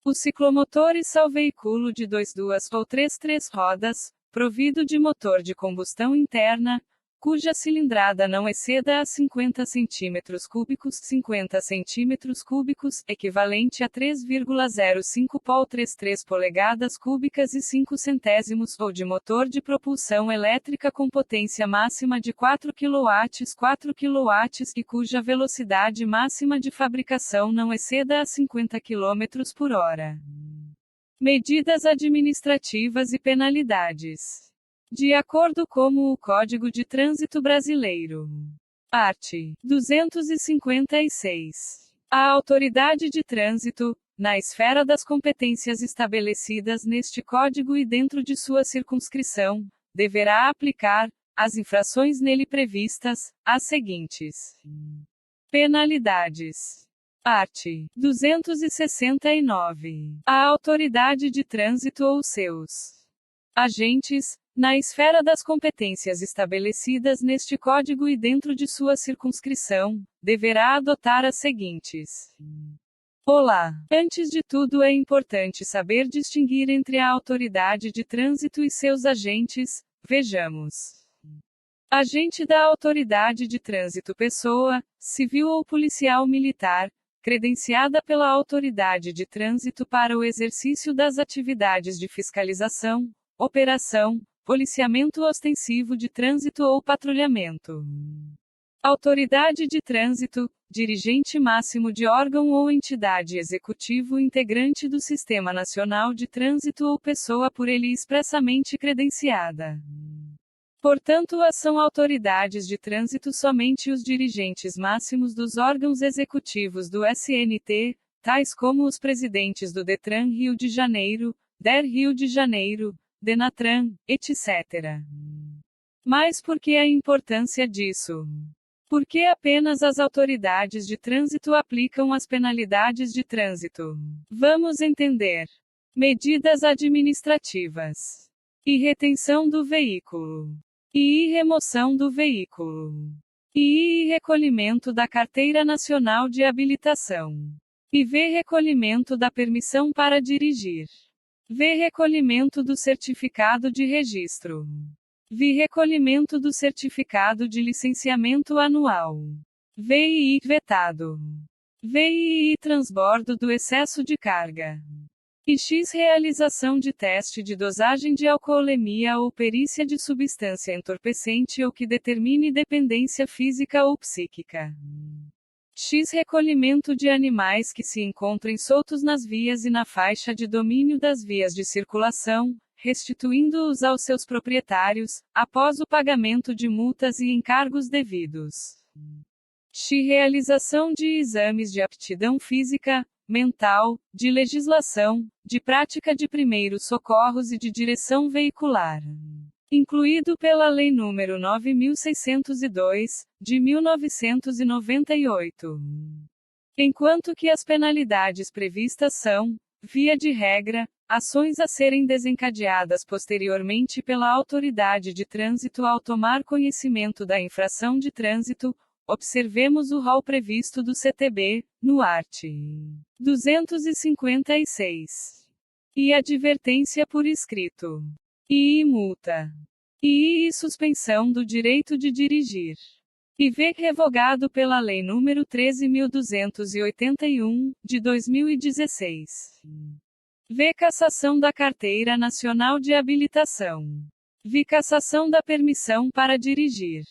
[SPEAKER 1] Os ciclomotores são veículo de 2 ou 3 rodas, provido de motor de combustão interna, cuja cilindrada não exceda a 50 cm3, 50 cm3, equivalente a 3,05 pol 33 polegadas cúbicas e 5 centésimos, ou de motor de propulsão elétrica com potência máxima de 4 kW e cuja velocidade máxima de fabricação não exceda a 50 km por hora. Medidas administrativas e penalidades. De acordo com o Código de Trânsito Brasileiro. Art. 256. A autoridade de trânsito, na esfera das competências estabelecidas neste Código e dentro de sua circunscrição, deverá aplicar, às infrações nele previstas, as seguintes penalidades. Art. 269. A autoridade de trânsito ou seus agentes, na esfera das competências estabelecidas neste Código e dentro de sua circunscrição, deverá adotar as seguintes. Olá! Antes de tudo é importante saber distinguir entre a autoridade de trânsito e seus agentes. Vejamos. Agente da autoridade de trânsito: pessoa, civil ou policial militar, credenciada pela autoridade de trânsito para o exercício das atividades de fiscalização, operação, policiamento ostensivo de trânsito ou patrulhamento. Autoridade de trânsito, dirigente máximo de órgão ou entidade executivo integrante do Sistema Nacional de Trânsito ou pessoa por ele expressamente credenciada. Portanto, são autoridades de trânsito somente os dirigentes máximos dos órgãos executivos do SNT, tais como os presidentes do Detran Rio de Janeiro, DER Rio de Janeiro, Denatran, etc. Mas por que a importância disso? Porque apenas as autoridades de trânsito aplicam as penalidades de trânsito. Vamos entender. Medidas administrativas. E retenção do veículo. E remoção do veículo. E recolhimento da Carteira Nacional de Habilitação. E recolhimento da permissão para dirigir. Recolhimento do certificado de registro. Recolhimento do certificado de licenciamento anual. VII vetado. VII transbordo do excesso de carga. E realização de teste de dosagem de alcoolemia ou perícia de substância entorpecente ou que determine dependência física ou psíquica. Recolhimento de animais que se encontrem soltos nas vias e na faixa de domínio das vias de circulação, restituindo-os aos seus proprietários, após o pagamento de multas e encargos devidos. Realização de exames de aptidão física, mental, de legislação, de prática de primeiros socorros e de direção veicular. Incluído pela Lei nº 9.602, de 1998. Enquanto que as penalidades previstas são, via de regra, ações a serem desencadeadas posteriormente pela autoridade de trânsito ao tomar conhecimento da infração de trânsito. Observemos o rol previsto do CTB, no art. 256. E advertência por escrito. E multa. E suspensão do direito de dirigir. E v. revogado pela Lei nº 13.281, de 2016. V. cassação da Carteira Nacional de Habilitação. V. cassação da permissão para dirigir.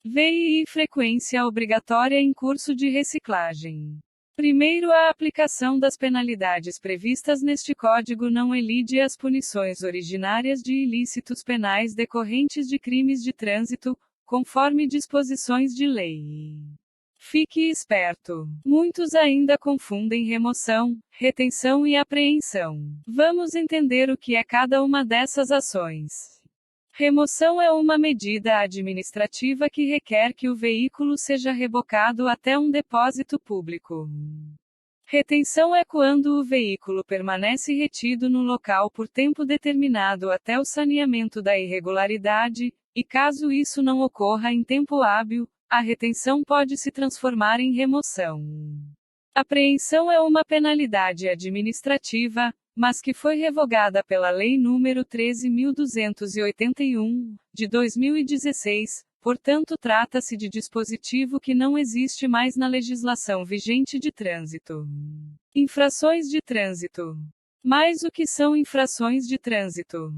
[SPEAKER 1] V. frequência obrigatória em curso de reciclagem. Primeiro, a aplicação das penalidades previstas neste Código não elide as punições originárias de ilícitos penais decorrentes de crimes de trânsito, conforme disposições de lei. Fique esperto. Muitos ainda confundem remoção, retenção e apreensão. Vamos entender o que é cada uma dessas ações. Remoção é uma medida administrativa que requer que o veículo seja rebocado até um depósito público. Retenção é quando o veículo permanece retido no local por tempo determinado até o saneamento da irregularidade, e caso isso não ocorra em tempo hábil, a retenção pode se transformar em remoção. Apreensão é uma penalidade administrativa, mas que foi revogada pela Lei nº 13.281, de 2016, portanto trata-se de dispositivo que não existe mais na legislação vigente de trânsito. Infrações de trânsito. Mas o que são infrações de trânsito?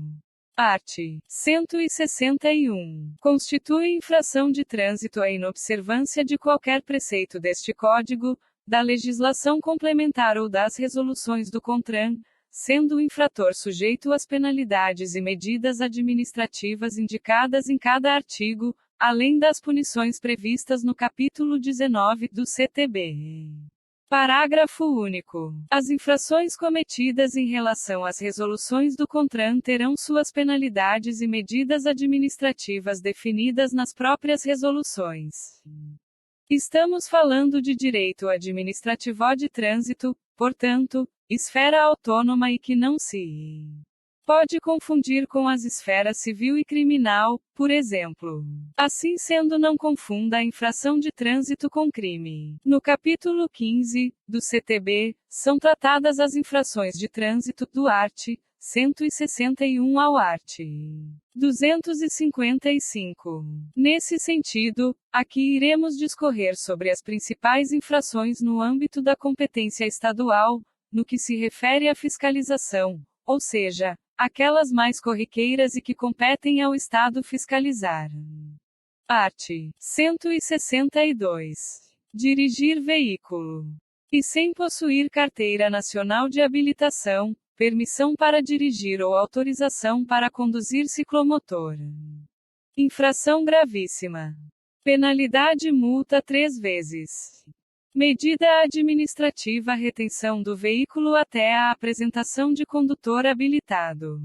[SPEAKER 1] Art. 161. Constitui infração de trânsito a inobservância de qualquer preceito deste Código, da legislação complementar ou das resoluções do CONTRAN, sendo o infrator sujeito às penalidades e medidas administrativas indicadas em cada artigo, além das punições previstas no capítulo 19 do CTB. Parágrafo único. As infrações cometidas em relação às resoluções do CONTRAN terão suas penalidades e medidas administrativas definidas nas próprias resoluções. Estamos falando de direito administrativo de trânsito, portanto, esfera autônoma e que não se pode confundir com as esferas civil e criminal, por exemplo. Assim sendo, não confunda a infração de trânsito com crime. No capítulo 15 do CTB, são tratadas as infrações de trânsito do art. 161 ao art. 255. Nesse sentido, aqui iremos discorrer sobre as principais infrações no âmbito da competência estadual, no que se refere à fiscalização, ou seja, aquelas mais corriqueiras e que competem ao Estado fiscalizar. Art. 162. Dirigir veículo. E sem possuir Carteira Nacional de Habilitação, permissão para dirigir ou autorização para conduzir ciclomotor. Infração gravíssima. Penalidade multa 3 vezes. Medida administrativa retenção do veículo até a apresentação de condutor habilitado.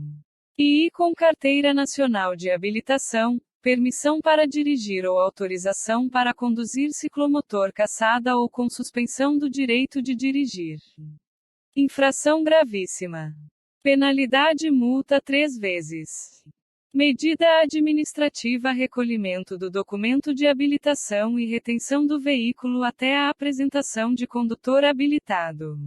[SPEAKER 1] E com Carteira Nacional de Habilitação, permissão para dirigir ou autorização para conduzir ciclomotor cassada ou com suspensão do direito de dirigir. Infração gravíssima. Penalidade multa 3 vezes. Medida administrativa recolhimento do documento de habilitação e retenção do veículo até a apresentação de condutor habilitado.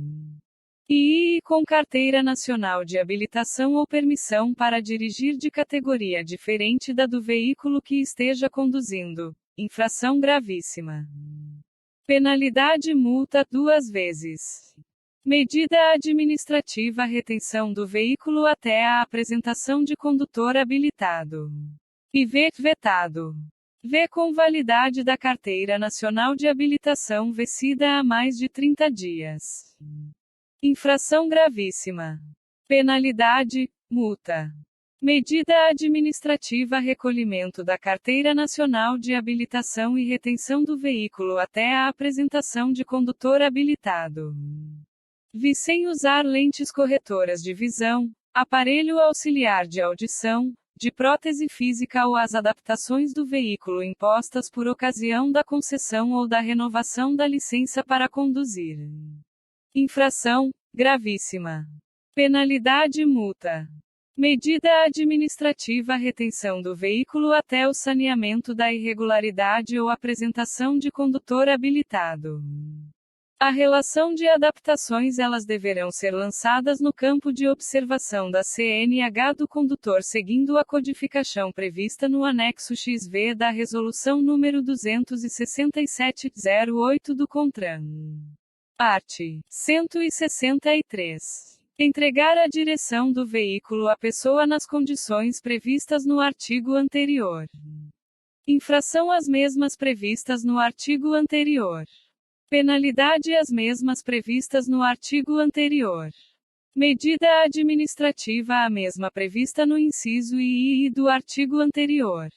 [SPEAKER 1] E com Carteira Nacional de Habilitação ou permissão para dirigir de categoria diferente da do veículo que esteja conduzindo. Infração gravíssima. Penalidade multa 2 vezes. Medida administrativa retenção do veículo até a apresentação de condutor habilitado. E vetado. Com validade da Carteira Nacional de Habilitação vencida há mais de 30 dias. Infração gravíssima. Penalidade, multa. Medida administrativa: recolhimento da Carteira Nacional de Habilitação e retenção do veículo até a apresentação de condutor habilitado. Sem usar lentes corretoras de visão, aparelho auxiliar de audição, de prótese física ou as adaptações do veículo impostas por ocasião da concessão ou da renovação da licença para conduzir. Infração gravíssima. Penalidade: multa. Medida administrativa: retenção do veículo até o saneamento da irregularidade ou apresentação de condutor habilitado. A relação de adaptações elas deverão ser lançadas no campo de observação da CNH do condutor seguindo a codificação prevista no anexo XV da Resolução número 267/08 do CONTRAN. Art. 163. Entregar a direção do veículo à pessoa nas condições previstas no artigo anterior. Infração: as mesmas previstas no artigo anterior. Penalidade: as mesmas previstas no artigo anterior. Medida administrativa: a mesma prevista no inciso I do artigo anterior.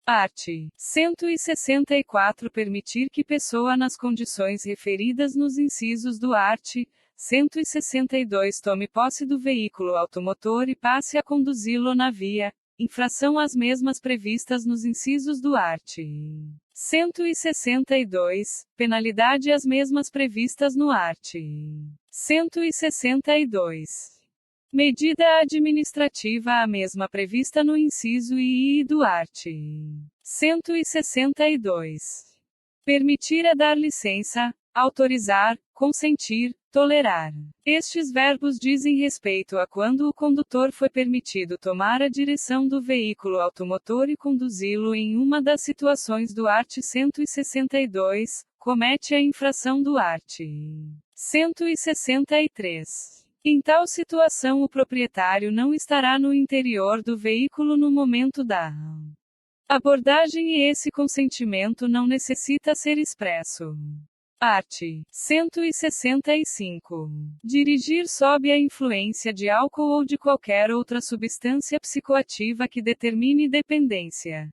[SPEAKER 1] Art. 164. Permitir que pessoa nas condições referidas nos incisos do art. 162 tome posse do veículo automotor e passe a conduzi-lo na via. Infração: as mesmas previstas nos incisos do art. 162. Penalidade: as mesmas previstas no art. 162. Medida administrativa: a mesma prevista no inciso I do art. 162. Permitir é dar licença, autorizar, consentir, tolerar. Estes verbos dizem respeito a quando o condutor foi permitido tomar a direção do veículo automotor e conduzi-lo em uma das situações do art. 162, comete a infração do art. 163. Em tal situação, o proprietário não estará no interior do veículo no momento da abordagem e esse consentimento não necessita ser expresso. Art. 165. Dirigir sob a influência de álcool ou de qualquer outra substância psicoativa que determine dependência.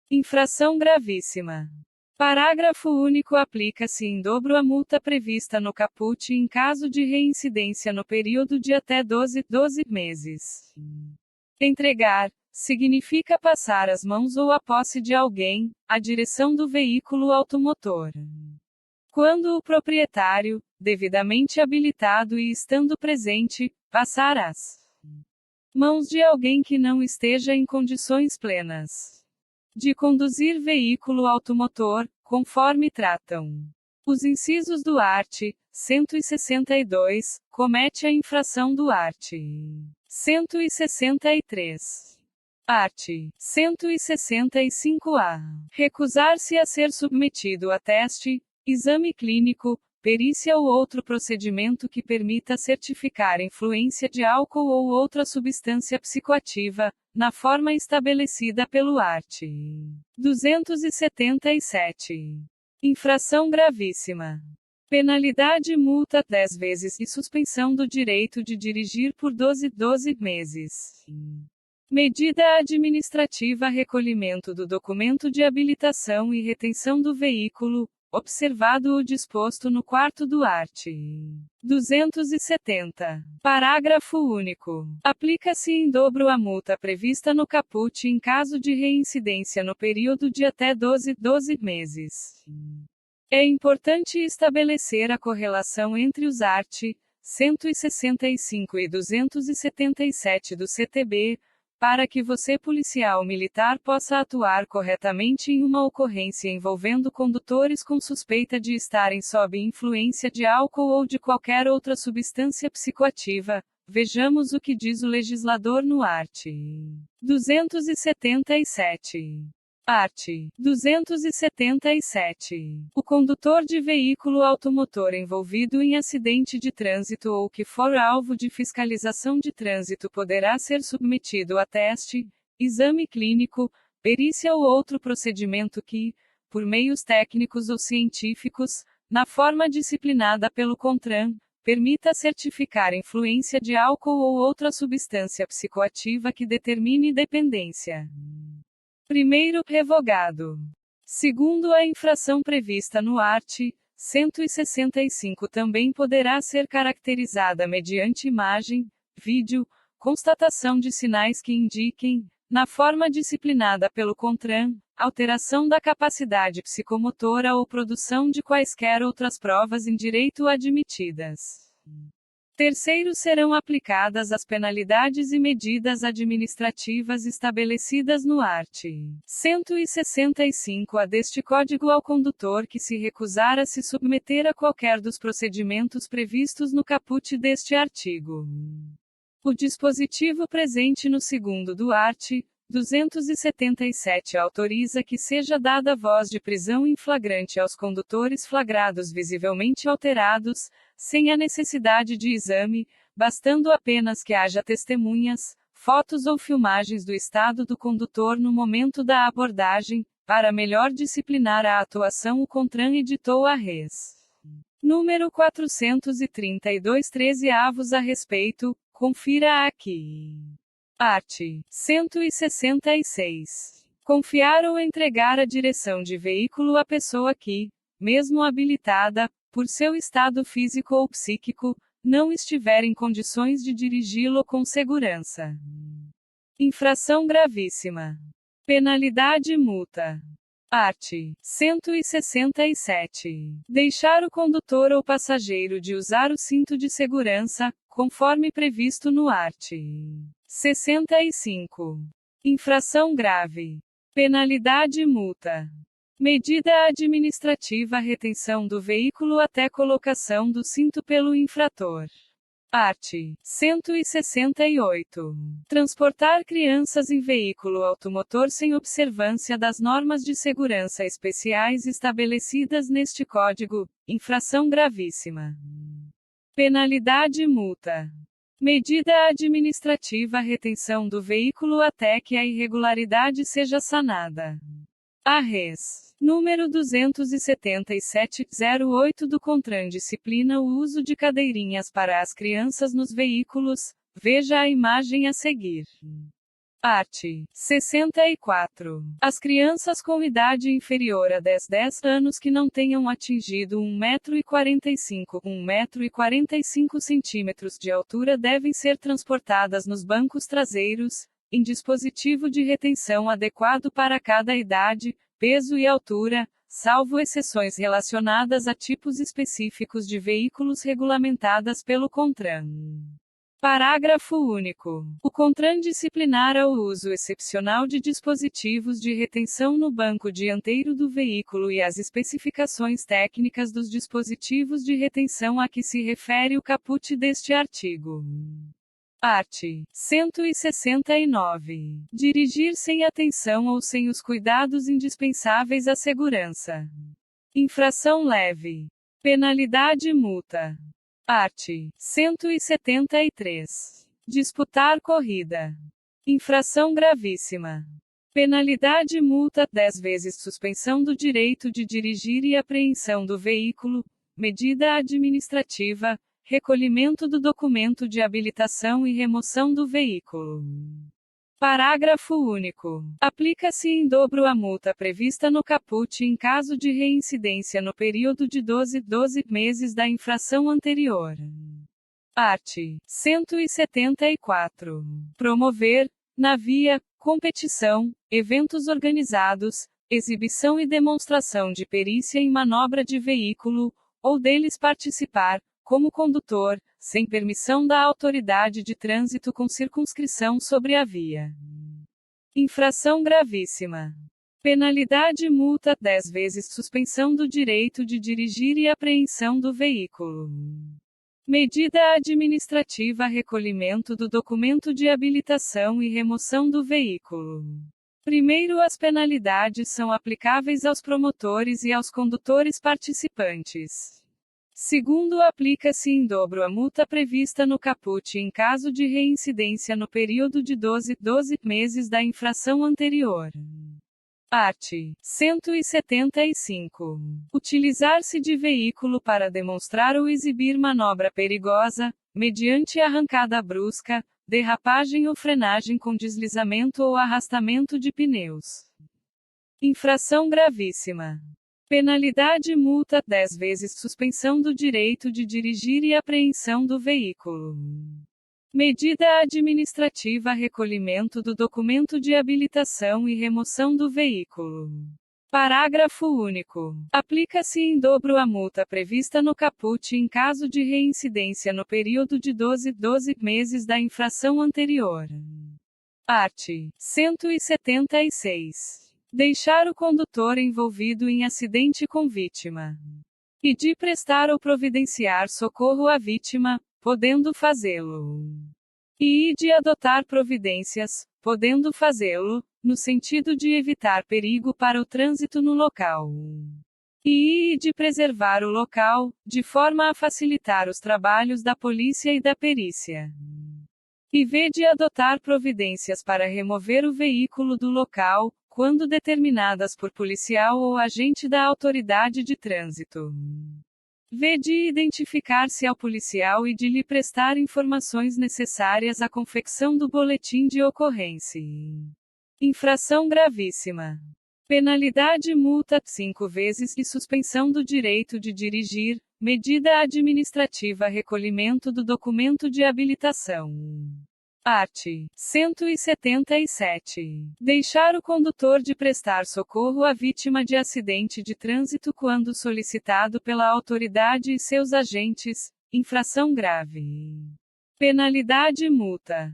[SPEAKER 1] Infração gravíssima. Parágrafo único. Aplica-se em dobro a multa prevista no caput em caso de reincidência no período de até 12 meses. Entregar significa passar as mãos ou a posse de alguém, a direção do veículo automotor. Quando o proprietário, devidamente habilitado e estando presente, passar as mãos de alguém que não esteja em condições plenas de conduzir veículo automotor, conforme tratam os incisos do art. 162, comete a infração do art. 163. Art. 165-A. Recusar-se a ser submetido a teste, exame clínico, perícia ou outro procedimento que permita certificar influência de álcool ou outra substância psicoativa, na forma estabelecida pelo art. 277. Infração gravíssima. Penalidade: multa 10 vezes e suspensão do direito de dirigir por 12 meses. Medida administrativa: recolhimento do documento de habilitação e retenção do veículo, observado o disposto no quarto do art. 270. Parágrafo único. Aplica-se em dobro a multa prevista no caput em caso de reincidência no período de até 12 meses. É importante estabelecer a correlação entre os art. 165 e 277 do CTB, para que você, policial militar, possa atuar corretamente em uma ocorrência envolvendo condutores com suspeita de estarem sob influência de álcool ou de qualquer outra substância psicoativa. Vejamos o que diz o legislador no art. 277. Art. 277. O condutor de veículo automotor envolvido em acidente de trânsito ou que for alvo de fiscalização de trânsito poderá ser submetido a teste, exame clínico, perícia ou outro procedimento que, por meios técnicos ou científicos, na forma disciplinada pelo CONTRAN, permita certificar influência de álcool ou outra substância psicoativa que determine dependência. Primeiro, revogado. Segundo a infração prevista no art. 165 também poderá ser caracterizada mediante imagem, vídeo, constatação de sinais que indiquem, na forma disciplinada pelo CONTRAN, alteração da capacidade psicomotora ou produção de quaisquer outras provas em direito admitidas. Terceiro, serão aplicadas as penalidades e medidas administrativas estabelecidas no art. 165-A deste Código ao condutor que se recusar a se submeter a qualquer dos procedimentos previstos no caput deste artigo. O dispositivo presente no segundo do art. 277 autoriza que seja dada voz de prisão em flagrante aos condutores flagrados visivelmente alterados, sem a necessidade de exame, bastando apenas que haja testemunhas, fotos ou filmagens do estado do condutor no momento da abordagem. Para melhor disciplinar a atuação, o CONTRAN editou a Res. Número 432 13avos a respeito, confira aqui. Art. 166. Confiar ou entregar a direção de veículo à pessoa que, mesmo habilitada, por seu estado físico ou psíquico, não estiver em condições de dirigi-lo com segurança. Infração gravíssima. Penalidade e multa. Art. 167. Deixar o condutor ou passageiro de usar o cinto de segurança, conforme previsto no art. 65. Infração grave. Penalidade e multa. Medida administrativa: retenção do veículo até colocação do cinto pelo infrator. Art. 168. Transportar crianças em veículo automotor sem observância das normas de segurança especiais estabelecidas neste Código, infração gravíssima. Penalidade e multa. Medida administrativa: retenção do veículo até que a irregularidade seja sanada. A Res. Número 277-08 do CONTRAN disciplina o uso de cadeirinhas para as crianças nos veículos. Veja a imagem a seguir. Art. 64. As crianças com idade inferior a 10 anos que não tenham atingido 1,45 m, 1,45 m de altura devem ser transportadas nos bancos traseiros, em dispositivo de retenção adequado para cada idade, peso e altura, salvo exceções relacionadas a tipos específicos de veículos regulamentadas pelo CONTRAN. Parágrafo único. O CONTRAN disciplinará o uso excepcional de dispositivos de retenção no banco dianteiro do veículo e as especificações técnicas dos dispositivos de retenção a que se refere o caput deste artigo. Art. 169. Dirigir sem atenção ou sem os cuidados indispensáveis à segurança. Infração leve. Penalidade e multa. Art. 173. Disputar corrida. Infração gravíssima. Penalidade e multa: 10 vezes suspensão do direito de dirigir e apreensão do veículo. Medida administrativa: recolhimento do documento de habilitação e remoção do veículo. Parágrafo único. Aplica-se em dobro a multa prevista no caput em caso de reincidência no período de 12 meses da infração anterior. Art. 174. Promover, na via, competição, eventos organizados, exibição e demonstração de perícia em manobra de veículo, ou deles participar, como condutor, sem permissão da autoridade de trânsito com circunscrição sobre a via. Infração gravíssima. Penalidade e multa: 10 vezes suspensão do direito de dirigir e apreensão do veículo. Medida administrativa: recolhimento do documento de habilitação e remoção do veículo. Primeiro, as penalidades são aplicáveis aos promotores e aos condutores participantes. Segundo, aplica-se em dobro a multa prevista no caput em caso de reincidência no período de 12 meses da infração anterior. Art. 175. Utilizar-se de veículo para demonstrar ou exibir manobra perigosa, mediante arrancada brusca, derrapagem ou frenagem com deslizamento ou arrastamento de pneus. Infração gravíssima. Penalidade multa 10 vezes suspensão do direito de dirigir e apreensão do veículo. Medida administrativa recolhimento do documento de habilitação e remoção do veículo. Parágrafo único. Aplica-se em dobro a multa prevista no caput em caso de reincidência no período de 12 meses da infração anterior. Art. 176. Deixar o condutor envolvido em acidente com vítima. E de prestar ou providenciar socorro à vítima, podendo fazê-lo. E de adotar providências, podendo fazê-lo, no sentido de evitar perigo para o trânsito no local. E de preservar o local, de forma a facilitar os trabalhos da polícia e da perícia. E de adotar providências para remover o veículo do local, quando determinadas por policial ou agente da autoridade de trânsito. De identificar-se ao policial e de lhe prestar informações necessárias à confecção do boletim de ocorrência. Infração gravíssima. Penalidade multa 5 vezes e suspensão do direito de dirigir, medida administrativa recolhimento do documento de habilitação. Art. 177. Deixar o condutor de prestar socorro à vítima de acidente de trânsito quando solicitado pela autoridade e seus agentes, infração grave. Penalidade multa.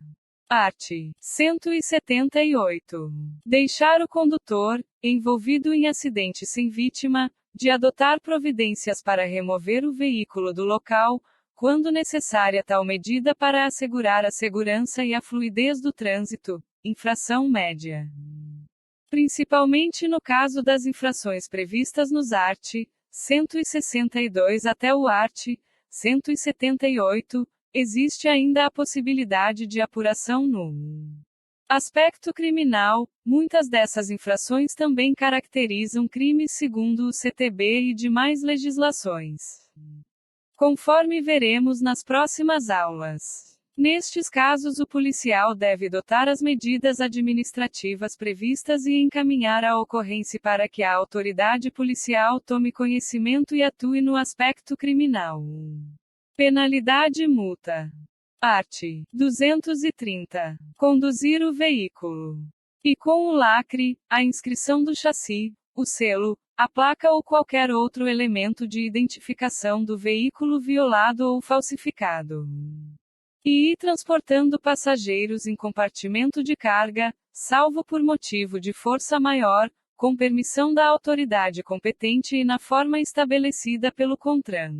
[SPEAKER 1] Art. 178. Deixar o condutor, envolvido em acidente sem vítima, de adotar providências para remover o veículo do local, quando necessária tal medida para assegurar a segurança e a fluidez do trânsito, infração média. Principalmente no caso das infrações previstas nos art. 162 até o art. 178, existe ainda a possibilidade de apuração no aspecto criminal. Muitas dessas infrações também caracterizam crimes segundo o CTB e demais legislações. Conforme veremos nas próximas aulas. Nestes casos, o policial deve adotar as medidas administrativas previstas e encaminhar a ocorrência para que a autoridade policial tome conhecimento e atue no aspecto criminal. Penalidade multa. Art. 230. Conduzir o veículo. E com o lacre, a inscrição do chassi, o selo, a placa ou qualquer outro elemento de identificação do veículo violado ou falsificado. E transportando passageiros em compartimento de carga, salvo por motivo de força maior, com permissão da autoridade competente e na forma estabelecida pelo CONTRAN.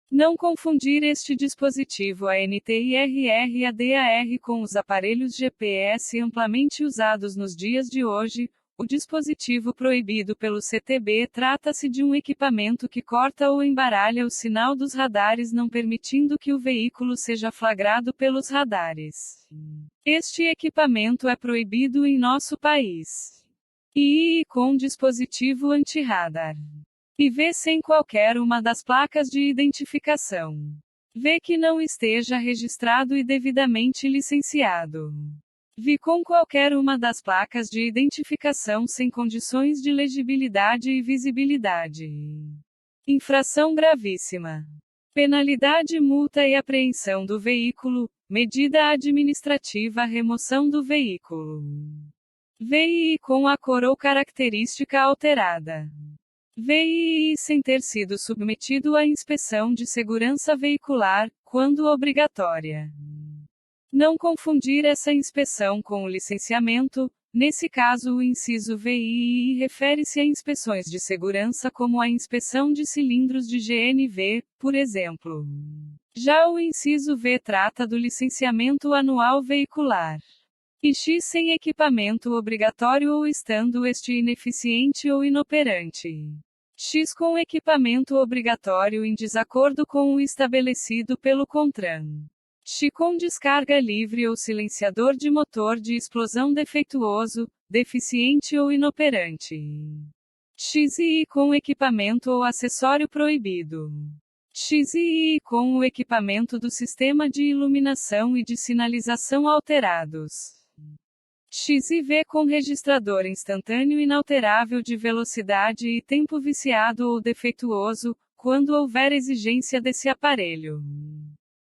[SPEAKER 1] Não confundir este dispositivo ANTIRR-ADAR com os aparelhos GPS amplamente usados nos dias de hoje. O dispositivo proibido pelo CTB trata-se de um equipamento que corta ou embaralha o sinal dos radares, não permitindo que o veículo seja flagrado pelos radares. Este equipamento é proibido em nosso país. E com dispositivo anti-radar. E sem qualquer uma das placas de identificação. Que não esteja registrado e devidamente licenciado. Com qualquer uma das placas de identificação sem condições de legibilidade e visibilidade. Infração gravíssima. Penalidade multa e apreensão do veículo, medida administrativa remoção do veículo. E com a cor ou característica alterada. E sem ter sido submetido à inspeção de segurança veicular, quando obrigatória. Não confundir essa inspeção com o licenciamento. Nesse caso, o inciso VII refere-se a inspeções de segurança como a inspeção de cilindros de GNV, por exemplo. Já o inciso V trata do licenciamento anual veicular. E X sem equipamento obrigatório ou estando este ineficiente ou inoperante. X com equipamento obrigatório em desacordo com o estabelecido pelo CONTRAN. X com descarga livre ou silenciador de motor de explosão defeituoso, deficiente ou inoperante. XI com equipamento ou acessório proibido. XI com o equipamento do sistema de iluminação e de sinalização alterados. XIV com registrador instantâneo inalterável de velocidade e tempo viciado ou defeituoso, quando houver exigência desse aparelho.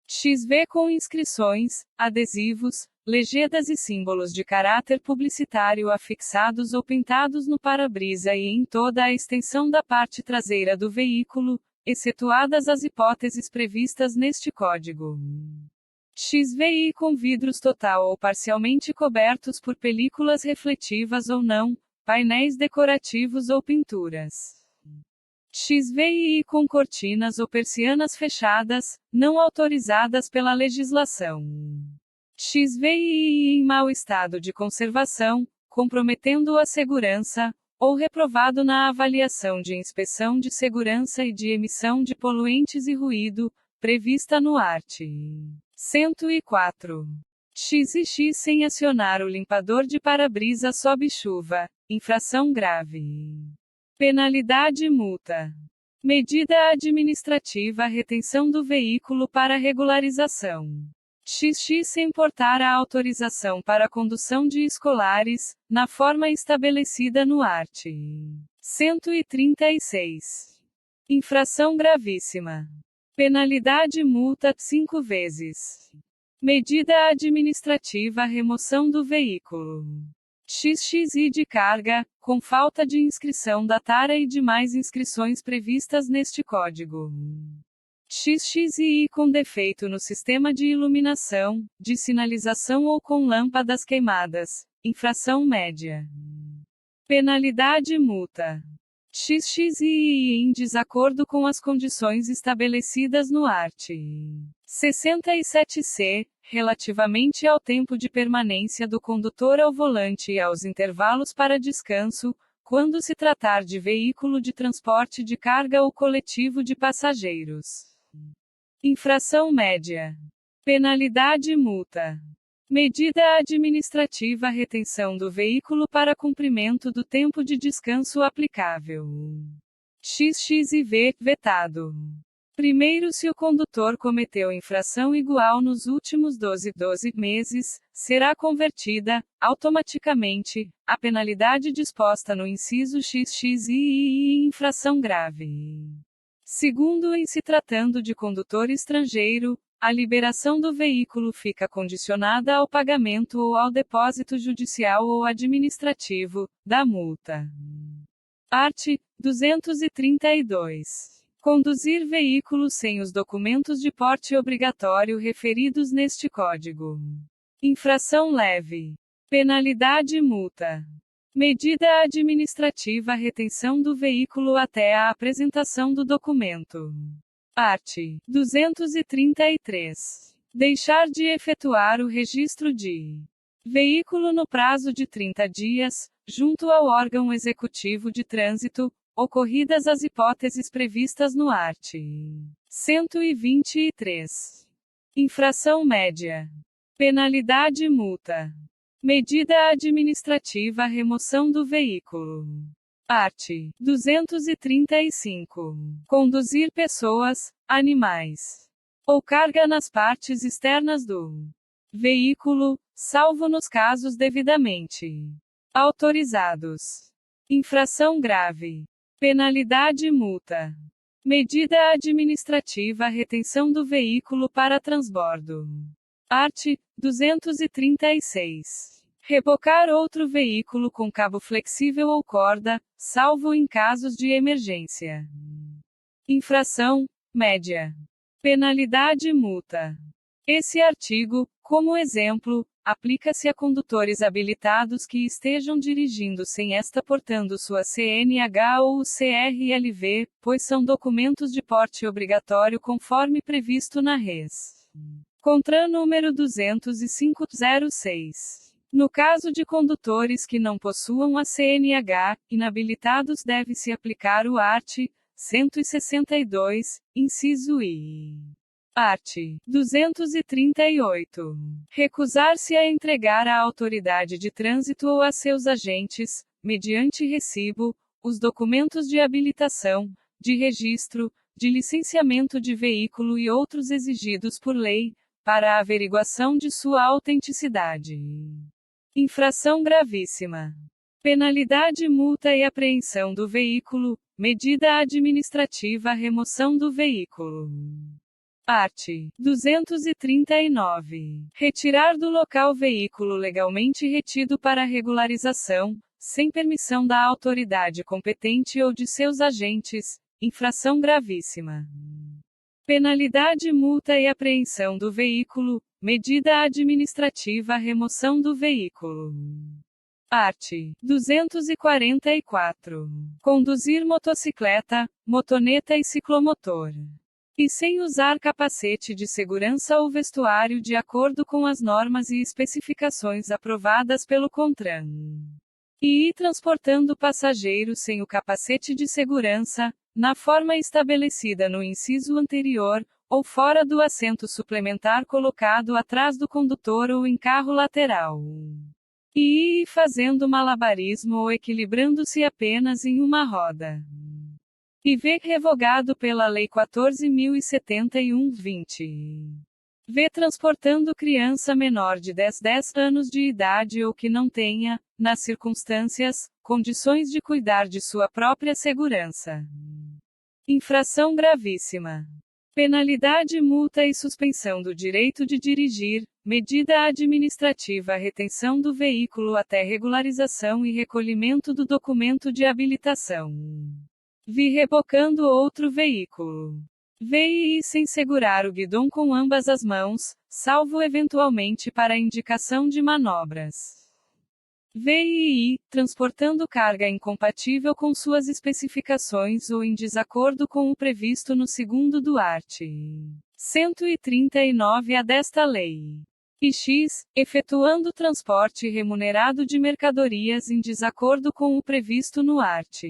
[SPEAKER 1] XV com inscrições, adesivos, legendas e símbolos de caráter publicitário afixados ou pintados no para-brisa e em toda a extensão da parte traseira do veículo, excetuadas as hipóteses previstas neste código. XVI com vidros total ou parcialmente cobertos por películas refletivas ou não, painéis decorativos ou pinturas. XVI com cortinas ou persianas fechadas, não autorizadas pela legislação. XVI em mau estado de conservação, comprometendo a segurança, ou reprovado na avaliação de inspeção de segurança e de emissão de poluentes e ruído, prevista no art. 104. XX sem acionar o limpador de para-brisa sob chuva, infração grave. Penalidade e multa. Medida administrativa retenção do veículo para regularização. XX sem portar a autorização para condução de escolares, na forma estabelecida no art. 136. Infração gravíssima. Penalidade e multa 5 vezes. Medida administrativa remoção do veículo. XXI de carga, com falta de inscrição da tara e demais inscrições previstas neste código. XXI com defeito no sistema de iluminação, de sinalização ou com lâmpadas queimadas, infração média. Penalidade e multa. XXI em desacordo com as condições estabelecidas no art. 67C, relativamente ao tempo de permanência do condutor ao volante e aos intervalos para descanso, quando se tratar de veículo de transporte de carga ou coletivo de passageiros. Infração média. Penalidade e multa. Medida administrativa retenção do veículo para cumprimento do tempo de descanso aplicável. XXIV, vetado. Primeiro, se o condutor cometeu infração igual nos últimos 12 meses, será convertida, automaticamente, a penalidade disposta no inciso XXI em infração grave. Segundo, em se tratando de condutor estrangeiro, a liberação do veículo fica condicionada ao pagamento ou ao depósito judicial ou administrativo, da multa. Art. 232. Conduzir veículo sem os documentos de porte obrigatório referidos neste código. Infração leve. Penalidade e multa. Medida administrativa retenção do veículo até a apresentação do documento. Art. 233. Deixar de efetuar o registro de veículo no prazo de 30 dias, junto ao órgão executivo de trânsito, ocorridas as hipóteses previstas no art. 123. Infração média. Penalidade e multa. Medida administrativa remoção do veículo. Art. 235. Conduzir pessoas, animais ou carga nas partes externas do veículo, salvo nos casos devidamente autorizados. Infração grave. Penalidade e multa. Medida administrativa retenção do veículo para transbordo. Art. 236. Rebocar outro veículo com cabo flexível ou corda, salvo em casos de emergência. Infração média. Penalidade e multa. Esse artigo, como exemplo, aplica-se a condutores habilitados que estejam dirigindo sem esta portando sua CNH ou o CRLV, pois são documentos de porte obrigatório conforme previsto na Res. CONTRAN número 205/06. No caso de condutores que não possuam a CNH, inabilitados deve-se aplicar o art. 162, inciso I. Art. 238. Recusar-se a entregar à autoridade de trânsito ou a seus agentes, mediante recibo, os documentos de habilitação, de registro, de licenciamento de veículo e outros exigidos por lei, para a averiguação de sua autenticidade. Infração gravíssima. Penalidade, multa e apreensão do veículo, medida administrativa, remoção do veículo. Art. 239. Retirar do local veículo legalmente retido para regularização, sem permissão da autoridade competente ou de seus agentes, infração gravíssima. Penalidade, multa e apreensão do veículo, medida administrativa, remoção do veículo. Art. 244. Conduzir motocicleta, motoneta e ciclomotor. E sem usar capacete de segurança ou vestuário de acordo com as normas e especificações aprovadas pelo CONTRAN. E ir transportando passageiros sem o capacete de segurança, na forma estabelecida no inciso anterior, ou fora do assento suplementar colocado atrás do condutor ou em carro lateral. E ir fazendo malabarismo ou equilibrando-se apenas em uma roda. E ver revogado pela Lei 14.071/20. V. Transportando criança menor de 10 anos de idade ou que não tenha, nas circunstâncias, condições de cuidar de sua própria segurança. Infração gravíssima. Penalidade, multa e suspensão do direito de dirigir, medida administrativa, retenção do veículo até regularização e recolhimento do documento de habilitação. Vi rebocando outro veículo. VI sem segurar o guidão com ambas as mãos, salvo eventualmente para indicação de manobras. VII, transportando carga incompatível com suas especificações ou em desacordo com o previsto no 2º do art. 139A desta lei. E X, efetuando transporte remunerado de mercadorias em desacordo com o previsto no art.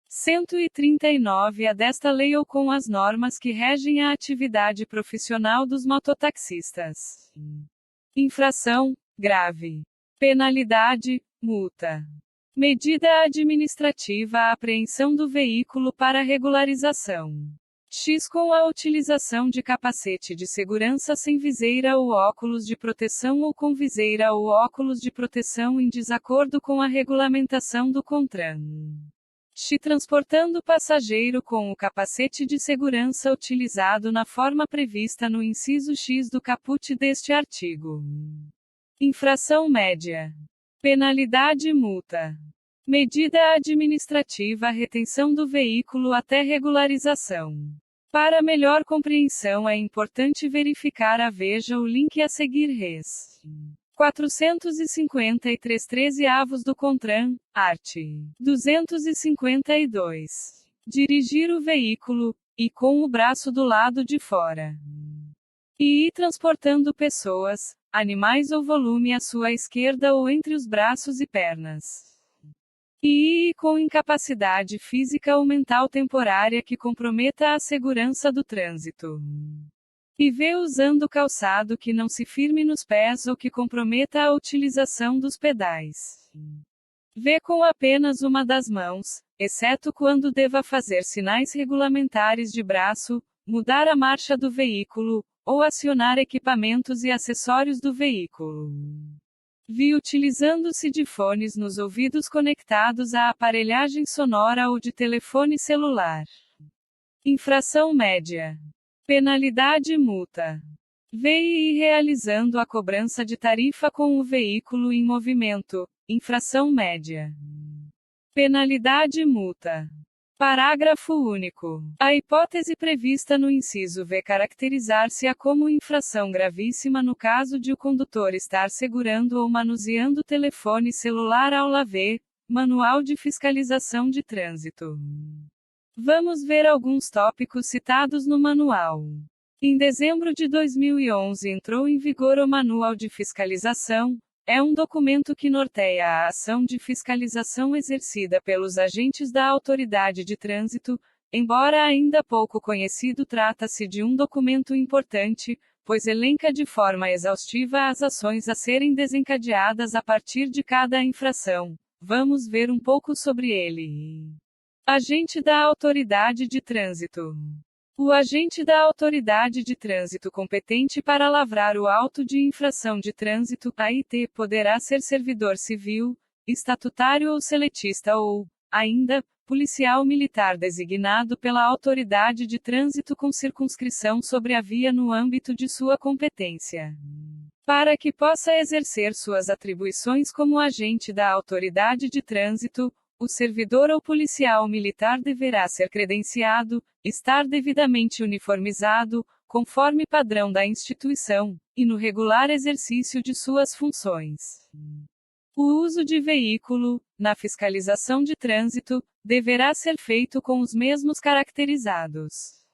[SPEAKER 1] 139A desta lei ou com as normas que regem a atividade profissional dos mototaxistas. Infração grave. Penalidade, multa. Medida administrativa, apreensão do veículo para regularização. X com a utilização de capacete de segurança sem viseira ou óculos de proteção ou com viseira ou óculos de proteção em desacordo com a regulamentação do CONTRAN. X transportando passageiro com o capacete de segurança utilizado na forma prevista no inciso X do caput deste artigo. Infração média. Penalidade, multa. Medida administrativa, retenção do veículo até regularização. Para melhor compreensão é importante verificar veja o link a seguir res. 453-13 do CONTRAN, art. 252. Dirigir o veículo, e com o braço do lado de fora. E ir transportando pessoas, animais ou volume à sua esquerda ou entre os braços e pernas. E com incapacidade física ou mental temporária que comprometa a segurança do trânsito. E V usando calçado que não se firme nos pés ou que comprometa a utilização dos pedais. V com apenas uma das mãos, exceto quando deva fazer sinais regulamentares de braço, mudar a marcha do veículo, ou acionar equipamentos e acessórios do veículo. Vi utilizando-se de fones nos ouvidos conectados à aparelhagem sonora ou de telefone celular. Infração média. Penalidade, multa. VI realizando a cobrança de tarifa com o veículo em movimento. Infração média. Penalidade, multa. Parágrafo único. A hipótese prevista no inciso V caracterizar-se-á como infração gravíssima no caso de o condutor estar segurando ou manuseando telefone celular aula V, Manual de Fiscalização de Trânsito. Vamos ver alguns tópicos citados no manual. Em dezembro de 2011 entrou em vigor o Manual de Fiscalização. É um documento que norteia a ação de fiscalização exercida pelos agentes da autoridade de trânsito, embora ainda pouco conhecido, trata-se de um documento importante, pois elenca de forma exaustiva as ações a serem desencadeadas a partir de cada infração. Vamos ver um pouco sobre ele. Agente da Autoridade de Trânsito. O agente da autoridade de trânsito competente para lavrar o auto de infração de trânsito, AIT, poderá ser servidor civil, estatutário ou seletista ou, ainda, policial militar designado pela autoridade de trânsito com circunscrição sobre a via no âmbito de sua competência. Para que possa exercer suas atribuições como agente da autoridade de trânsito, o servidor ou policial militar deverá ser credenciado, estar devidamente uniformizado, conforme padrão da instituição, e no regular exercício de suas funções. O uso de veículo, na fiscalização de trânsito, deverá ser feito com os mesmos caracterizados.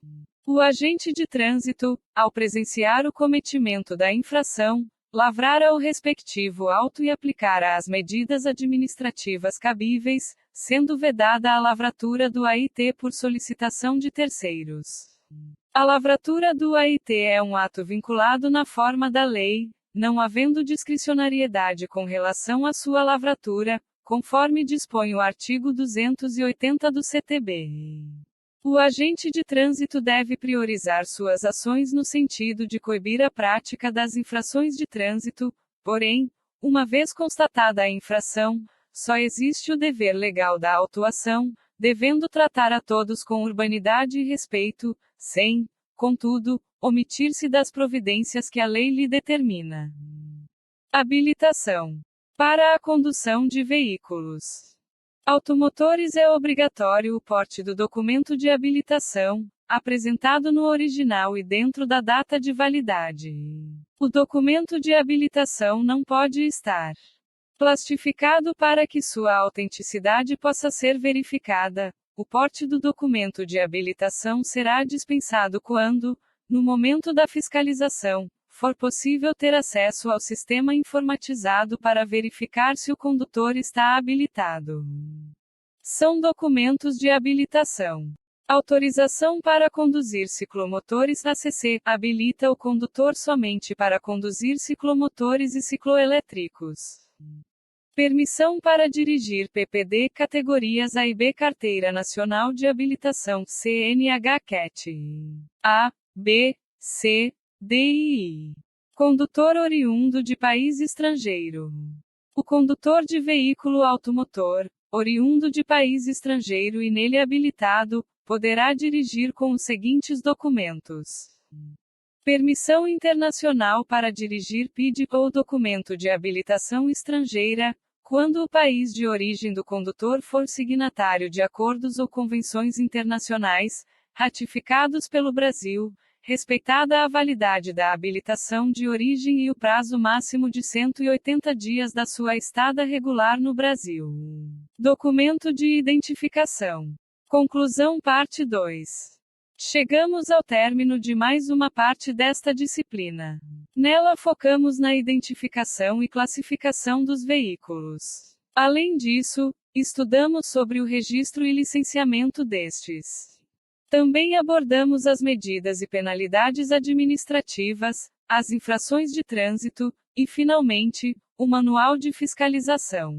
[SPEAKER 1] O agente de trânsito, ao presenciar o cometimento da infração, lavrará o respectivo auto e aplicará as medidas administrativas cabíveis, sendo vedada a lavratura do AIT por solicitação de terceiros. A lavratura do AIT é um ato vinculado na forma da lei, não havendo discricionariedade com relação à sua lavratura, conforme dispõe o artigo 280 do CTB. O agente de trânsito deve priorizar suas ações no sentido de coibir a prática das infrações de trânsito, porém, uma vez constatada a infração, só existe o dever legal da autuação, devendo tratar a todos com urbanidade e respeito, sem, contudo, omitir-se das providências que a lei lhe determina. Habilitação. Para a condução de veículos automotores é obrigatório o porte do documento de habilitação, apresentado no original e dentro da data de validade. O documento de habilitação não pode estar plastificado para que sua autenticidade possa ser verificada. O porte do documento de habilitação será dispensado quando, no momento da fiscalização, for possível ter acesso ao sistema informatizado para verificar se o condutor está habilitado. São documentos de habilitação. Autorização para conduzir ciclomotores ACC habilita o condutor somente para conduzir ciclomotores e cicloelétricos. Permissão para dirigir PPD categorias A e B Carteira Nacional de Habilitação CNH-CAT A, B, C, D e I. Condutor oriundo de país estrangeiro. O condutor de veículo automotor, oriundo de país estrangeiro e nele habilitado, poderá dirigir com os seguintes documentos: permissão internacional para dirigir PID ou documento de habilitação estrangeira, quando o país de origem do condutor for signatário de acordos ou convenções internacionais, ratificados pelo Brasil, respeitada a validade da habilitação de origem e o prazo máximo de 180 dias da sua estada regular no Brasil. Documento de identificação. Conclusão parte 2. Chegamos ao término de mais uma parte desta disciplina. Nela focamos na identificação e classificação dos veículos. Além disso, estudamos sobre o registro e licenciamento destes. Também abordamos as medidas e penalidades administrativas, as infrações de trânsito, e, finalmente, o manual de fiscalização.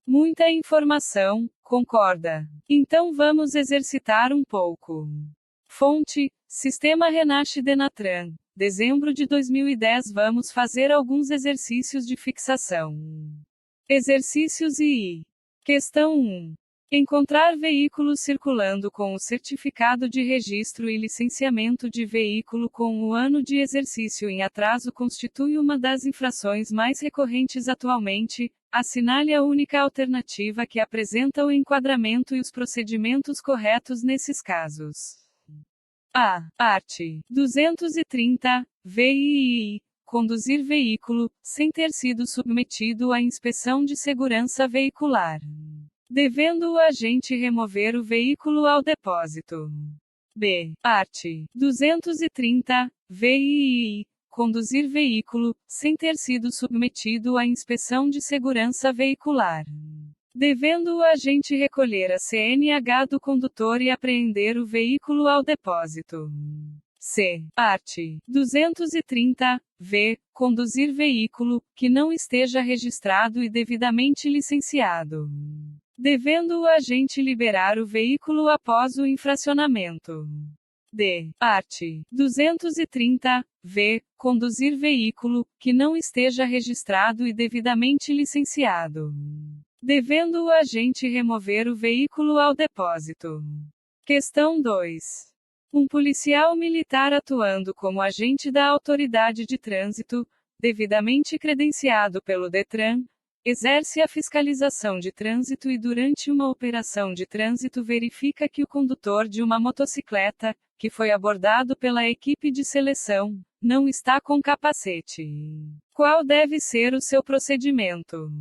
[SPEAKER 1] Muita informação, concorda? Então vamos exercitar um pouco. Fonte: Sistema Renache Denatran. Dezembro de 2010. Vamos fazer alguns exercícios de fixação. Exercícios e Questão 1. Encontrar veículos circulando com o certificado de registro e licenciamento de veículo com o ano de exercício em atraso constitui uma das infrações mais recorrentes atualmente. Assinale a única alternativa que apresenta o enquadramento e os procedimentos corretos nesses casos. A. Art. 230, VII. Conduzir veículo, sem ter sido submetido à inspeção de segurança veicular. Devendo o agente remover o veículo ao depósito. B. Art. 230, VII. Conduzir veículo, sem ter sido submetido à inspeção de segurança veicular. devendo o agente recolher a CNH do condutor e apreender o veículo ao depósito. C. Parte 230. V. Conduzir veículo que não esteja registrado e devidamente licenciado, devendo o agente liberar o veículo após o infracionamento. D. Parte 230. V. Conduzir veículo que não esteja registrado e devidamente licenciado, devendo o agente remover o veículo ao depósito. Questão 2. Um policial militar atuando como agente da autoridade de trânsito, devidamente credenciado pelo DETRAN, exerce a fiscalização de trânsito e durante uma operação de trânsito verifica que o condutor de uma motocicleta, que foi abordado pela equipe de seleção, não está com capacete. Qual deve ser o seu procedimento?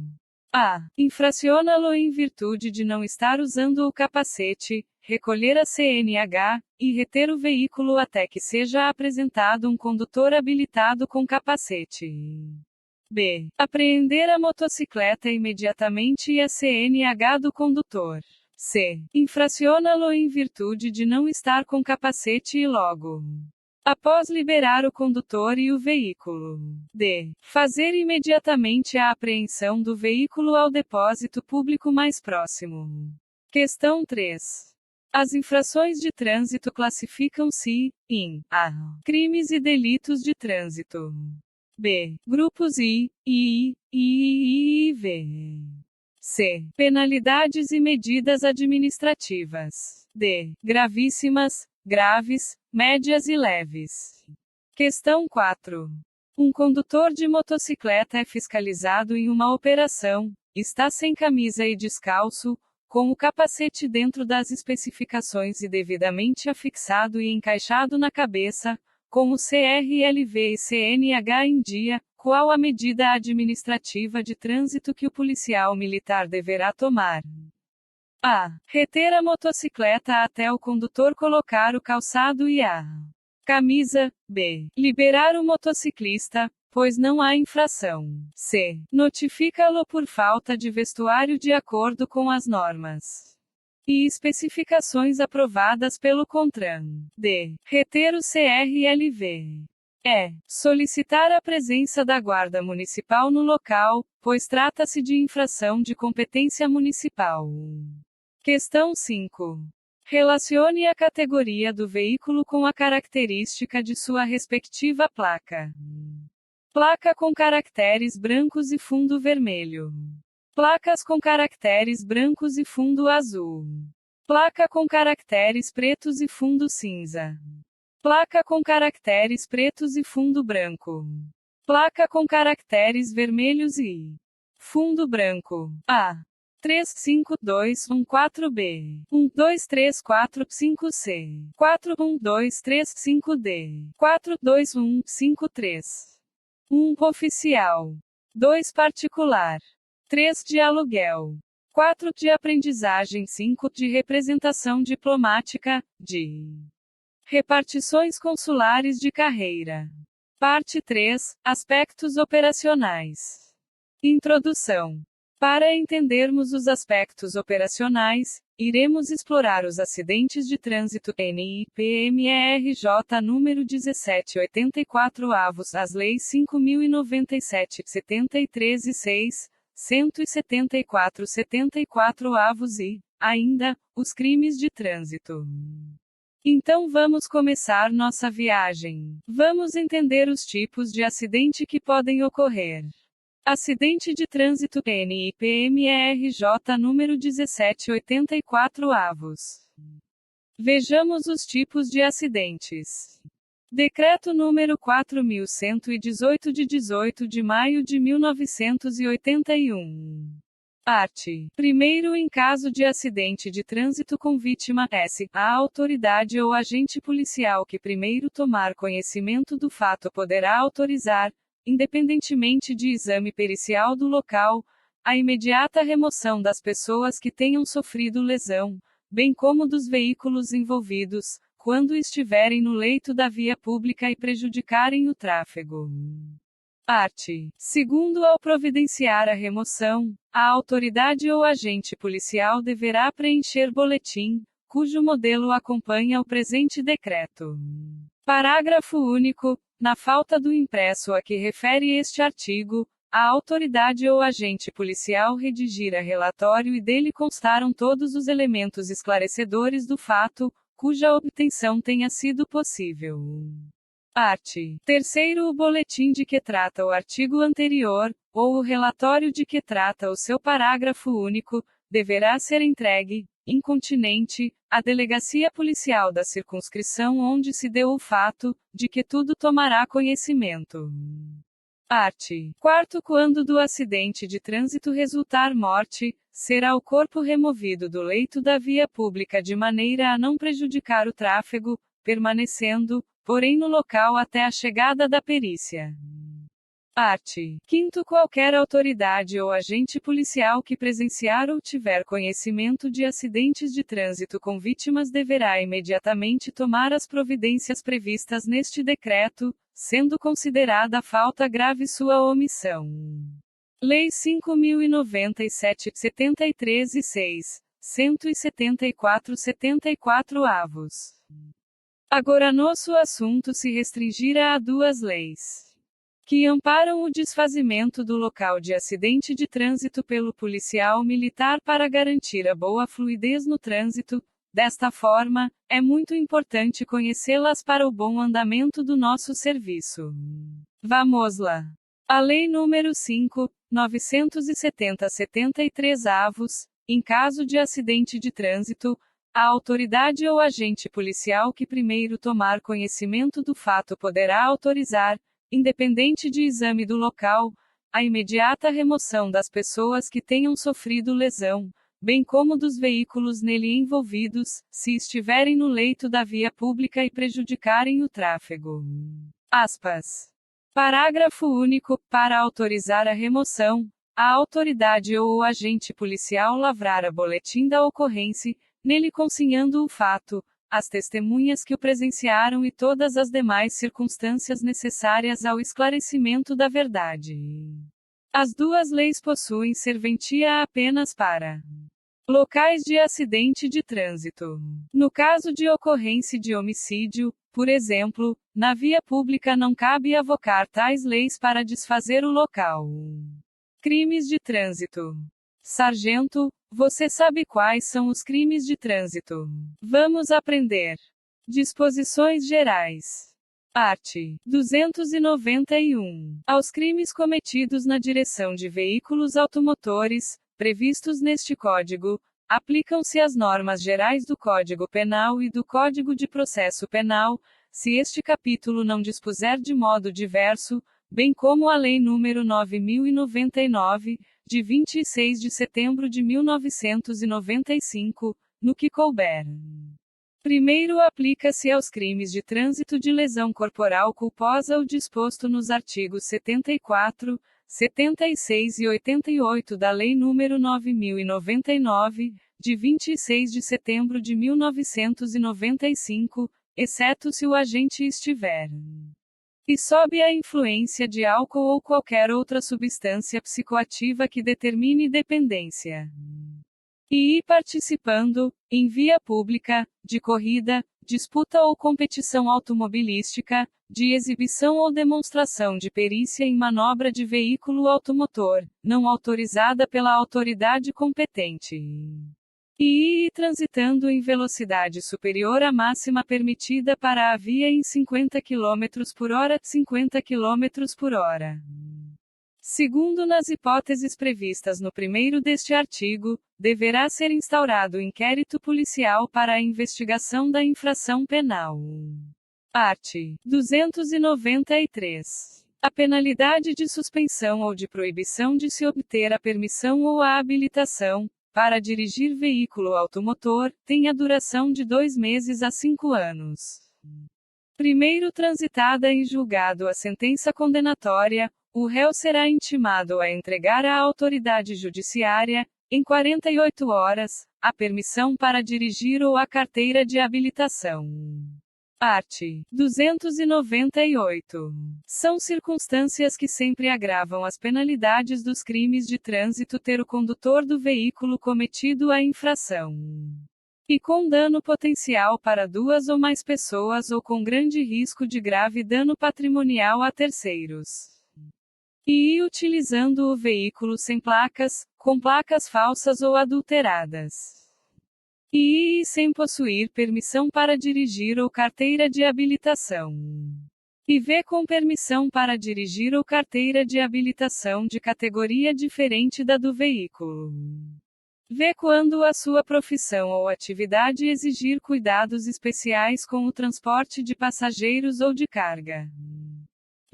[SPEAKER 1] A. Infraciona-lo em virtude de não estar usando o capacete, recolher a CNH, e reter o veículo até que seja apresentado um condutor habilitado com capacete. B. Apreender a motocicleta imediatamente e a CNH do condutor. C. Infraciona-lo em virtude de não estar com capacete e logo após liberar o condutor e o veículo. D. Fazer imediatamente a apreensão do veículo ao depósito público mais próximo. Questão 3. As infrações de trânsito classificam-se em A. Crimes e delitos de trânsito. B. Grupos I, e V. C. Penalidades e medidas administrativas. D. Gravíssimas, graves, médias e leves. Questão 4. Um condutor de motocicleta é fiscalizado em uma operação, está sem camisa e descalço, com o capacete dentro das especificações e devidamente afixado e encaixado na cabeça, com o CRLV e CNH em dia. Qual a medida administrativa de trânsito que o policial militar deverá tomar? A. Reter a motocicleta até o condutor colocar o calçado e a camisa. B. Liberar o motociclista, pois não há infração. C. Notifica-lo por falta de vestuário de acordo com as normas e especificações aprovadas pelo CONTRAN. D. Reter o CRLV. E. Solicitar a presença da Guarda Municipal no local, pois trata-se de infração de competência municipal. Questão 5. Relacione a categoria do veículo com a característica de sua respectiva placa. Placa com caracteres brancos e fundo vermelho. Placas com caracteres brancos e fundo azul. Placa com caracteres pretos e fundo cinza. Placa com caracteres pretos e fundo branco. Placa com caracteres vermelhos e fundo branco. A. 35214B. 12345C. 41235D. 42153. 1 oficial. 2 particular. 3 de aluguel. 4 de aprendizagem. 5 de representação diplomática, de repartições consulares de carreira. Parte 3. Aspectos operacionais. Introdução. Para entendermos os aspectos operacionais, iremos explorar os acidentes de trânsito NIPMERJ número 1784-avos, as leis 5097, 73 e 6, 174, 74-avos e, ainda, os crimes de trânsito. Então vamos começar nossa viagem. Vamos entender os tipos de acidente que podem ocorrer. Acidente de trânsito NIPMERJ número 1784-avos. Vejamos os tipos de acidentes. Decreto número 4118 de 18 de maio de 1981. Parte 1º. Em caso de acidente de trânsito com vítima S, a autoridade ou agente policial que primeiro tomar conhecimento do fato poderá autorizar, independentemente de exame pericial do local, a imediata remoção das pessoas que tenham sofrido lesão, bem como dos veículos envolvidos, quando estiverem no leito da via pública e prejudicarem o tráfego. Art. Segundo, ao providenciar a remoção, a autoridade ou agente policial deverá preencher boletim, cujo modelo acompanha o presente decreto. Parágrafo único. Na falta do impresso a que refere este artigo, a autoridade ou agente policial redigira relatório e dele constaram todos os elementos esclarecedores do fato, cuja obtenção tenha sido possível. Art. Terceiro, o boletim de que trata o artigo anterior, ou o relatório de que trata o seu parágrafo único, deverá ser entregue, incontinenti, à delegacia policial da circunscrição onde se deu o fato, de que tudo tomará conhecimento. Art. Quarto, quando do acidente de trânsito resultar morte, será o corpo removido do leito da via pública de maneira a não prejudicar o tráfego, permanecendo, porém no local até a chegada da perícia. Art. Quinto, qualquer autoridade ou agente policial que presenciar ou tiver conhecimento de acidentes de trânsito com vítimas deverá imediatamente tomar as providências previstas neste decreto, sendo considerada falta grave sua omissão. Lei 5.097, 73 e 6, 174, 74 avos. Agora nosso assunto se restringirá a duas leis que amparam o desfazimento do local de acidente de trânsito pelo policial militar para garantir a boa fluidez no trânsito. Desta forma, é muito importante conhecê-las para o bom andamento do nosso serviço. Vamos lá! A Lei nº 5.970/73 avos, em caso de acidente de trânsito, a autoridade ou agente policial que primeiro tomar conhecimento do fato poderá autorizar, independente de exame do local, a imediata remoção das pessoas que tenham sofrido lesão, bem como dos veículos nele envolvidos, se estiverem no leito da via pública e prejudicarem o tráfego. Aspas. Parágrafo único. Para autorizar a remoção, a autoridade ou o agente policial lavrará boletim da ocorrência, nele consignando o fato, as testemunhas que o presenciaram e todas as demais circunstâncias necessárias ao esclarecimento da verdade. As duas leis possuem serventia apenas para locais de acidente de trânsito. No caso de ocorrência de homicídio, por exemplo, na via pública não cabe avocar tais leis para desfazer o local. Crimes de trânsito. Sargento, você sabe quais são os crimes de trânsito? Vamos aprender. Disposições gerais. Art. 291. Aos crimes cometidos na direção de veículos automotores, previstos neste Código, aplicam-se as normas gerais do Código Penal e do Código de Processo Penal, se este capítulo não dispuser de modo diverso, bem como a Lei nº 9.099, de 26 de setembro de 1995, no que couber. Primeiro, aplica-se aos crimes de trânsito de lesão corporal culposa o disposto nos artigos 74, 76 e 88 da Lei nº 9.099, de 26 de setembro de 1995, exceto se o agente estiver e sob a influência de álcool ou qualquer outra substância psicoativa que determine dependência. E participando, em via pública, de corrida, disputa ou competição automobilística, de exibição ou demonstração de perícia em manobra de veículo automotor, não autorizada pela autoridade competente. E transitando em velocidade superior à máxima permitida para a via em 50 km por hora, 50 km por hora. Segundo nas hipóteses previstas no primeiro deste artigo, deverá ser instaurado inquérito policial para a investigação da infração penal. Art. 293. A penalidade de suspensão ou de proibição de se obter a permissão ou a habilitação, para dirigir veículo automotor, tem a duração de 2 meses a 5 anos. Primeiro transitada em julgado a sentença condenatória, o réu será intimado a entregar à autoridade judiciária, em 48 horas, a permissão para dirigir ou a carteira de habilitação. Art. 298. São circunstâncias que sempre agravam as penalidades dos crimes de trânsito ter o condutor do veículo cometido a infração. E com dano potencial para duas ou mais pessoas ou com grande risco de grave dano patrimonial a terceiros. E utilizando o veículo sem placas, com placas falsas ou adulteradas. E sem possuir permissão para dirigir ou carteira de habilitação. E V com permissão para dirigir ou carteira de habilitação de categoria diferente da do veículo. V quando a sua profissão ou atividade exigir cuidados especiais com o transporte de passageiros ou de carga.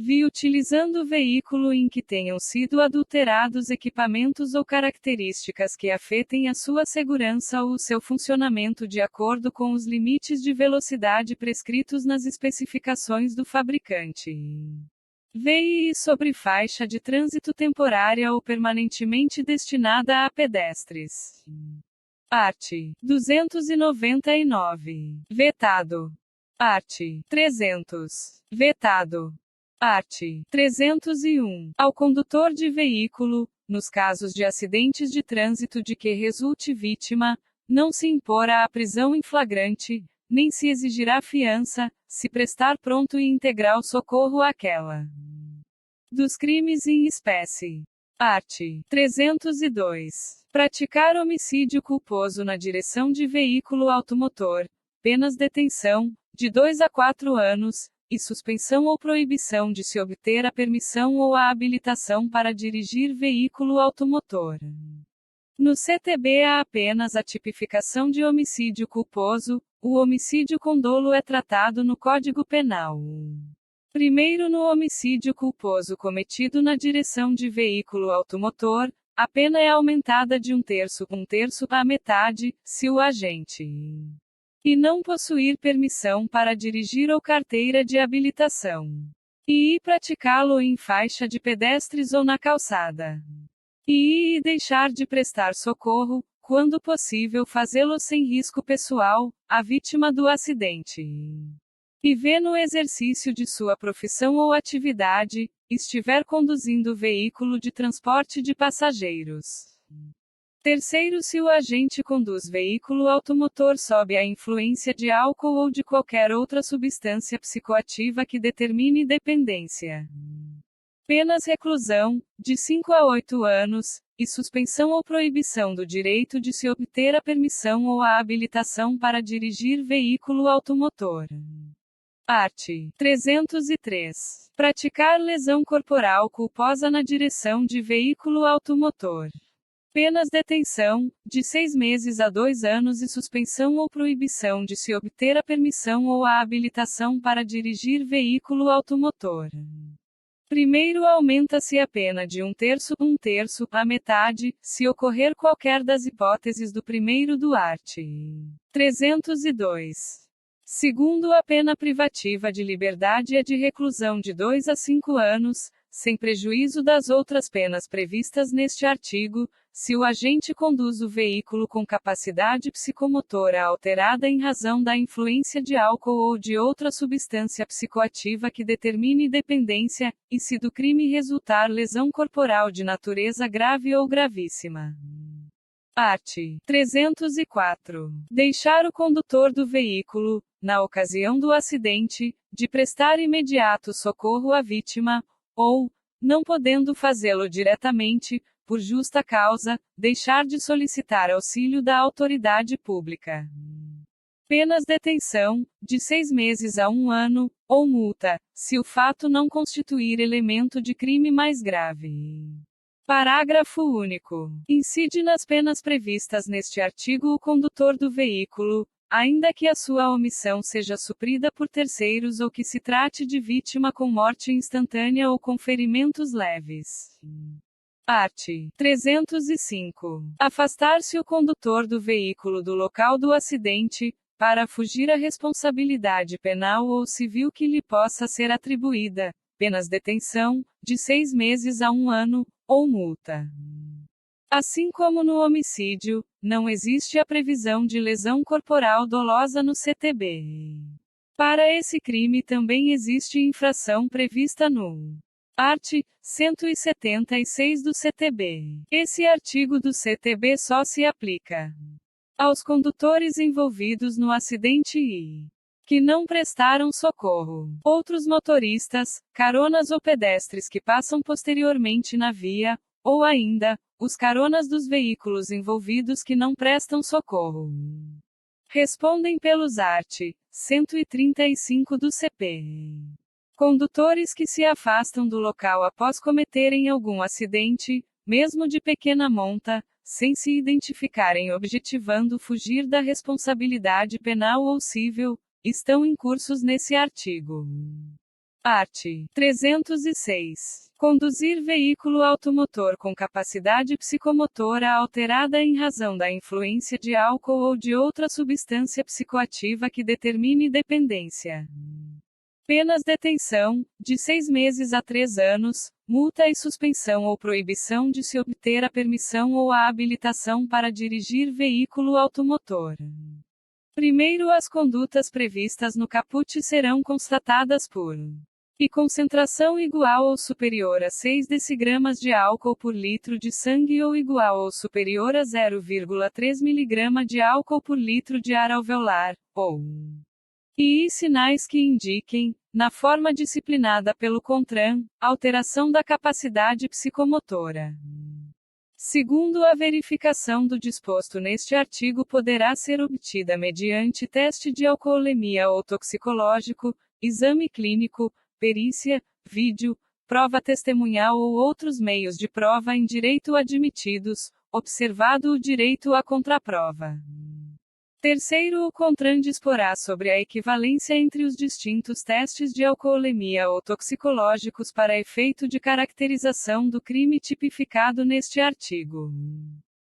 [SPEAKER 1] Vi utilizando o veículo em que tenham sido adulterados equipamentos ou características que afetem a sua segurança ou o seu funcionamento de acordo com os limites de velocidade prescritos nas especificações do fabricante. VI sobre faixa de trânsito temporária ou permanentemente destinada a pedestres. Art. 299. Vetado. Art. 300. Vetado. Art. 301. Ao condutor de veículo, nos casos de acidentes de trânsito de que resulte vítima, não se imporá a prisão em flagrante, nem se exigirá fiança, se prestar pronto e integral socorro àquela. Dos crimes em espécie. Art. 302. Praticar homicídio culposo na direção de veículo automotor, penas detenção, de 2 a 4 anos, e suspensão ou proibição de se obter a permissão ou a habilitação para dirigir veículo automotor. No CTB há apenas a tipificação de homicídio culposo, o homicídio com dolo é tratado no Código Penal. Primeiro, no homicídio culposo cometido na direção de veículo automotor, a pena é aumentada de 1/3 à metade, se o agente e não possuir permissão para dirigir ou carteira de habilitação. E praticá-lo em faixa de pedestres ou na calçada. E deixar de prestar socorro, quando possível fazê-lo sem risco pessoal, à vítima do acidente. E V no exercício de sua profissão ou atividade, estiver conduzindo veículo de transporte de passageiros. Terceiro, se o agente conduz veículo automotor sob a influência de álcool ou de qualquer outra substância psicoativa que determine dependência. Penas reclusão, de 5 a 8 anos, e suspensão ou proibição do direito de se obter a permissão ou a habilitação para dirigir veículo automotor. Art. 303. Praticar lesão corporal culposa na direção de veículo automotor. Penas detenção, de 6 meses a 2 anos e suspensão ou proibição de se obter a permissão ou a habilitação para dirigir veículo automotor. Primeiro, aumenta-se a pena de 1/3 à metade, se ocorrer qualquer das hipóteses do primeiro do art. 302. Segundo, a pena privativa de liberdade é de reclusão de 2 a 5 anos, sem prejuízo das outras penas previstas neste artigo, se o agente conduz o veículo com capacidade psicomotora alterada em razão da influência de álcool ou de outra substância psicoativa que determine dependência, e se do crime resultar lesão corporal de natureza grave ou gravíssima. Art. 304. Deixar o condutor do veículo, na ocasião do acidente, de prestar imediato socorro à vítima, ou, não podendo fazê-lo diretamente, por justa causa, deixar de solicitar auxílio da autoridade pública. Penas detenção, de 6 meses a 1 ano, ou multa, se o fato não constituir elemento de crime mais grave. Parágrafo único. Incide nas penas previstas neste artigo o condutor do veículo, ainda que a sua omissão seja suprida por terceiros ou que se trate de vítima com morte instantânea ou com ferimentos leves. Art. 305. Afastar-se o condutor do veículo do local do acidente, para fugir à responsabilidade penal ou civil que lhe possa ser atribuída, penas detenção, de 6 meses a 1 ano, ou multa. Assim como no homicídio, não existe a previsão de lesão corporal dolosa no CTB. Para esse crime também existe infração prevista no art. 176 do CTB. Esse artigo do CTB só se aplica aos condutores envolvidos no acidente e que não prestaram socorro. Outros motoristas, caronas ou pedestres que passam posteriormente na via, ou ainda, os caronas dos veículos envolvidos que não prestam socorro, respondem pelos art. 135 do CP. Condutores que se afastam do local após cometerem algum acidente, mesmo de pequena monta, sem se identificarem objetivando fugir da responsabilidade penal ou civil, estão incursos nesse artigo. Art. 306. Conduzir veículo automotor com capacidade psicomotora alterada em razão da influência de álcool ou de outra substância psicoativa que determine dependência. Penas detenção, de 6 meses a 3 anos, multa e suspensão ou proibição de se obter a permissão ou a habilitação para dirigir veículo automotor. Primeiro, as condutas previstas no caput serão constatadas por e concentração igual ou superior a 6 decigramas de álcool por litro de sangue ou igual ou superior a 0,3 mg de álcool por litro de ar alveolar, ou e sinais que indiquem, na forma disciplinada pelo CONTRAN, alteração da capacidade psicomotora. Segundo, a verificação do disposto neste artigo poderá ser obtida mediante teste de alcoolemia ou toxicológico, exame clínico, perícia, vídeo, prova testemunhal ou outros meios de prova em direito admitidos, observado o direito à contraprova. Terceiro, o CONTRAN disporá sobre a equivalência entre os distintos testes de alcoolemia ou toxicológicos para efeito de caracterização do crime tipificado neste artigo.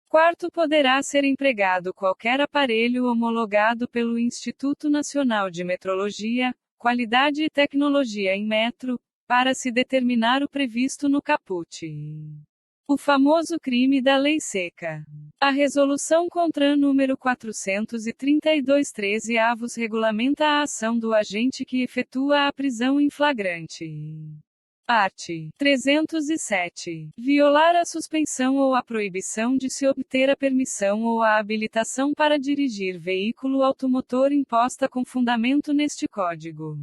[SPEAKER 1] Quarto, poderá ser empregado qualquer aparelho homologado pelo Instituto Nacional de Metrologia, Qualidade e Tecnologia em metro, para se determinar o previsto no caput. O famoso crime da lei seca. A Resolução CONTRAN número 432/13 regulamenta a ação do agente que efetua a prisão em flagrante. Art. 307. Violar a suspensão ou a proibição de se obter a permissão ou a habilitação para dirigir veículo automotor imposta com fundamento neste Código.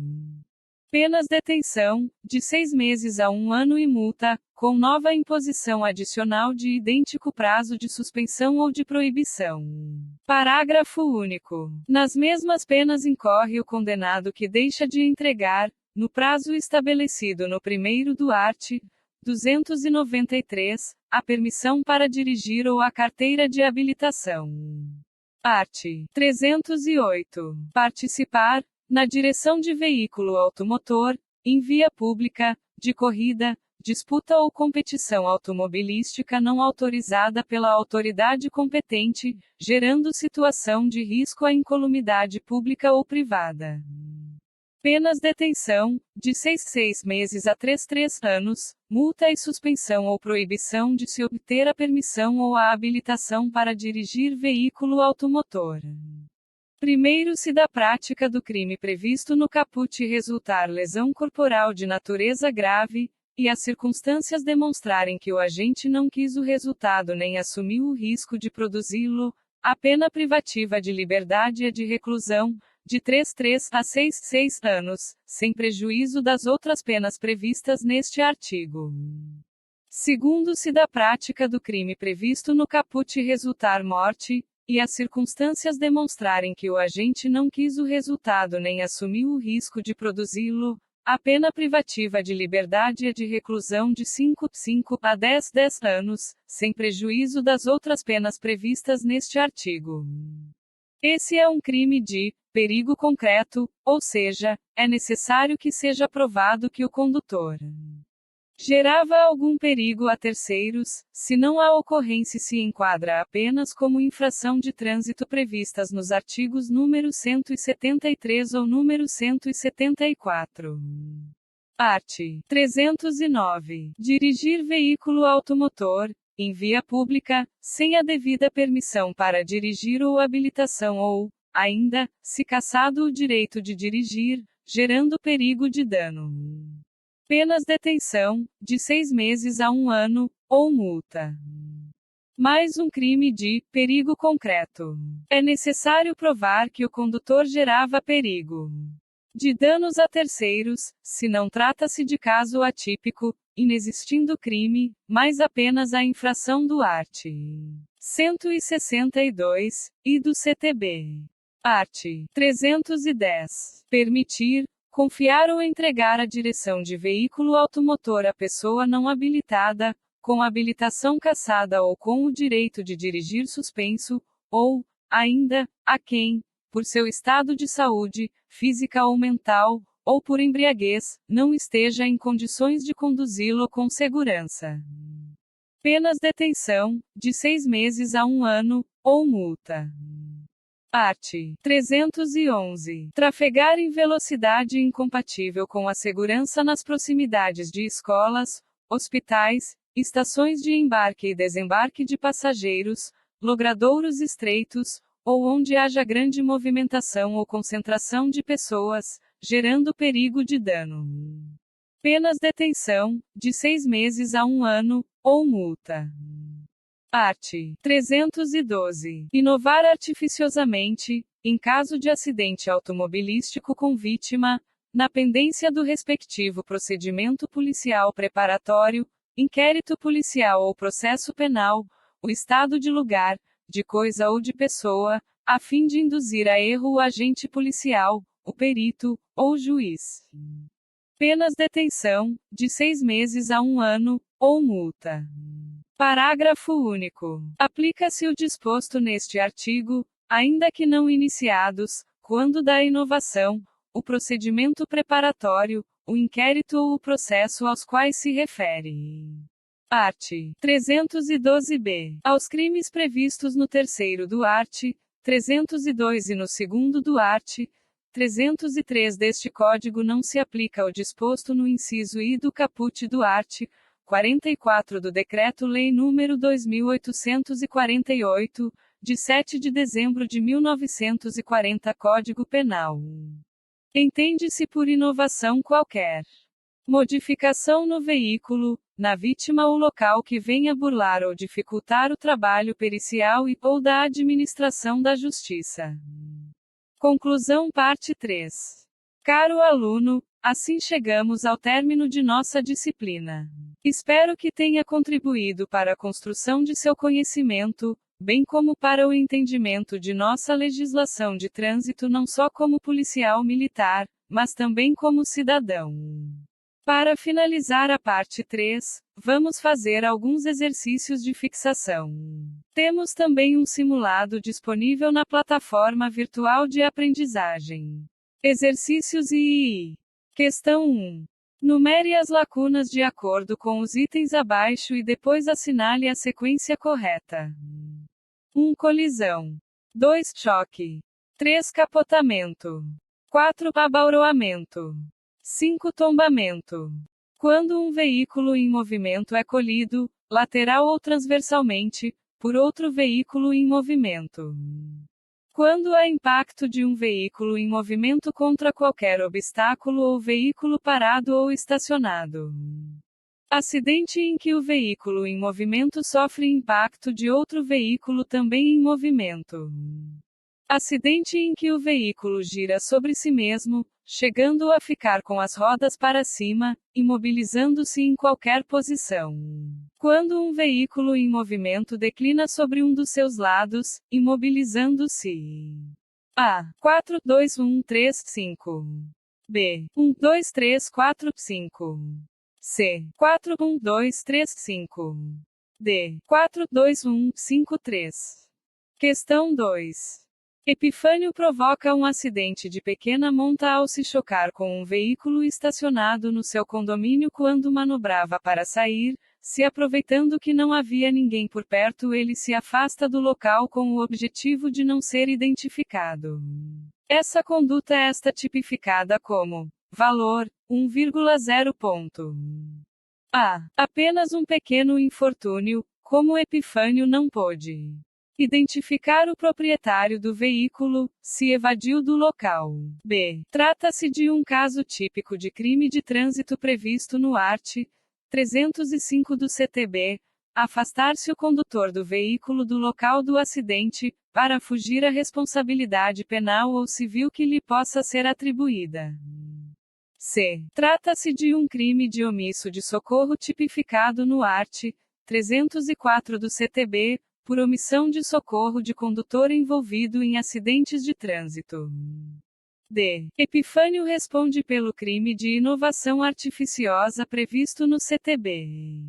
[SPEAKER 1] Penas detenção, de 6 meses a 1 ano e multa, com nova imposição adicional de idêntico prazo de suspensão ou de proibição. Parágrafo único. Nas mesmas penas incorre o condenado que deixa de entregar, no prazo estabelecido no primeiro do art. 293, a permissão para dirigir ou a carteira de habilitação. Art. 308. Participar, na direção de veículo automotor, em via pública, de corrida, disputa ou competição automobilística não autorizada pela autoridade competente, gerando situação de risco à incolumidade pública ou privada. Penas detenção, de 6 meses a 3 anos, multa e suspensão ou proibição de se obter a permissão ou a habilitação para dirigir veículo automotor. Primeiro, se da prática do crime previsto no caput resultar lesão corporal de natureza grave, e as circunstâncias demonstrarem que o agente não quis o resultado nem assumiu o risco de produzi-lo, a pena privativa de liberdade é de reclusão, de 3 a 6 anos, sem prejuízo das outras penas previstas neste artigo. Segundo, se da prática do crime previsto no caput resultar morte, e as circunstâncias demonstrarem que o agente não quis o resultado nem assumiu o risco de produzi-lo, a pena privativa de liberdade é de reclusão de 5 a 10 anos, sem prejuízo das outras penas previstas neste artigo. Esse é um crime de perigo concreto, ou seja, é necessário que seja provado que o condutor gerava algum perigo a terceiros, se não a ocorrência se enquadra apenas como infração de trânsito previstas nos artigos número 173 ou número 174. Art. 309. Dirigir veículo automotor, em via pública, sem a devida permissão para dirigir ou habilitação ou, ainda, se cassado o direito de dirigir, gerando perigo de dano. Penas detenção, de 6 meses a 1 ano, ou multa. Mais um crime de perigo concreto. É necessário provar que o condutor gerava perigo de danos a terceiros, se não trata-se de caso atípico, inexistindo crime, mas apenas a infração do art. 162, e do CTB. Art. 310. Permitir, confiar ou entregar a direção de veículo automotor à pessoa não habilitada, com habilitação cassada ou com o direito de dirigir suspenso, ou, ainda, a quem, por seu estado de saúde, física ou mental, ou por embriaguez, não esteja em condições de conduzi-lo com segurança. Penas detenção, de 6 meses a 1 ano, ou multa. Art. 311. Trafegar em velocidade incompatível com a segurança nas proximidades de escolas, hospitais, estações de embarque e desembarque de passageiros, logradouros estreitos, ou onde haja grande movimentação ou concentração de pessoas, gerando perigo de dano. Penas detenção, de 6 meses a 1 ano, ou multa. Art. 312. Inovar artificiosamente, em caso de acidente automobilístico com vítima, na pendência do respectivo procedimento policial preparatório, inquérito policial ou processo penal, o estado de lugar, de coisa ou de pessoa, a fim de induzir a erro o agente policial, o perito, ou o juiz. Penas detenção, de 6 meses a 1 ano, ou multa. Parágrafo único. Aplica-se o disposto neste artigo, ainda que não iniciados, quando da inovação, o procedimento preparatório, o inquérito ou o processo aos quais se refere. Art. 312b. Aos crimes previstos no terceiro do art. 302 e no segundo do art. 303 deste Código não se aplica o disposto no inciso I do caput do art. 44 do Decreto-Lei nº 2848, de 7 de dezembro de 1940 Código Penal. Entende-se por inovação qualquer modificação no veículo, na vítima ou local que venha burlar ou dificultar o trabalho pericial e ou da administração da justiça. Conclusão parte 3. Caro aluno, assim chegamos ao término de nossa disciplina. Espero que tenha contribuído para a construção de seu conhecimento, bem como para o entendimento de nossa legislação de trânsito não só como policial militar, mas também como cidadão. Para finalizar a parte 3, vamos fazer alguns exercícios de fixação. Temos também um simulado disponível na plataforma virtual de aprendizagem. Exercícios e Questão 1. Numere as lacunas de acordo com os itens abaixo e depois assinale a sequência correta. 1. Colisão. 2. Choque. 3. Capotamento. 4. Abauroamento. 5. Tombamento. Quando um veículo em movimento é colido, lateral ou transversalmente, por outro veículo em movimento. Quando há impacto de um veículo em movimento contra qualquer obstáculo ou veículo parado ou estacionado. Acidente em que o veículo em movimento sofre impacto de outro veículo também em movimento. Acidente em que o veículo gira sobre si mesmo, chegando a ficar com as rodas para cima, imobilizando-se em qualquer posição. Quando um veículo em movimento declina sobre um dos seus lados, imobilizando-se. A. 4, 2, 1, 3, 5. B. 1, 2, 3, 4, 5. C. 4, 1, 2, 3, 5. D. 4, 2, 1, 5, 3. Questão 2. Epifânio provoca um acidente de pequena monta ao se chocar com um veículo estacionado no seu condomínio quando manobrava para sair, se aproveitando que não havia ninguém por perto, ele se afasta do local com o objetivo de não ser identificado. Essa conduta é tipificada como valor 1,0 ponto. A. Apenas um pequeno infortúnio, como Epifânio não pôde Identificar o proprietário do veículo, se evadiu do local. B. Trata-se de um caso típico de crime de trânsito previsto no art. 305 do CTB. Afastar-se o condutor do veículo do local do acidente, para fugir à responsabilidade penal ou civil que lhe possa ser atribuída. C. Trata-se de um crime de omisso de socorro tipificado no art. 304 do CTB, por omissão de socorro de condutor envolvido em acidentes de trânsito. D. Epifânio responde pelo crime de inovação artificiosa previsto no CTB.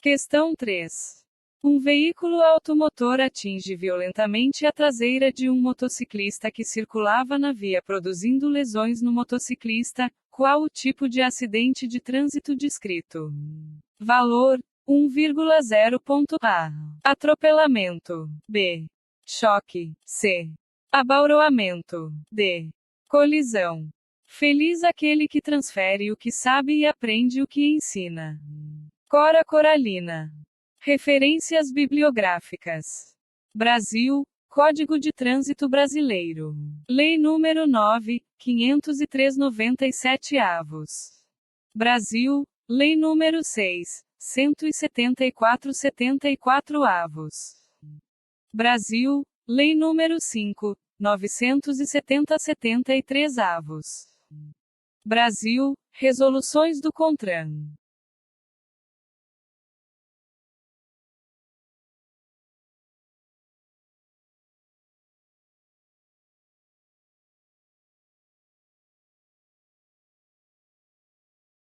[SPEAKER 1] Questão 3. Um veículo automotor atinge violentamente a traseira de um motociclista que circulava na via produzindo lesões no motociclista. Qual o tipo de acidente de trânsito descrito? Valor: 1,0. Atropelamento. B. Choque. C. Abauroamento. D. Colisão. Feliz aquele que transfere o que sabe e aprende o que ensina. Cora Coralina. Referências bibliográficas. Brasil, Código de Trânsito Brasileiro. Lei nº 9.503/97 Brasil, Lei nº 6.174/74 Brasil, Lei nº 5.970/73 Brasil, Resoluções do CONTRAN.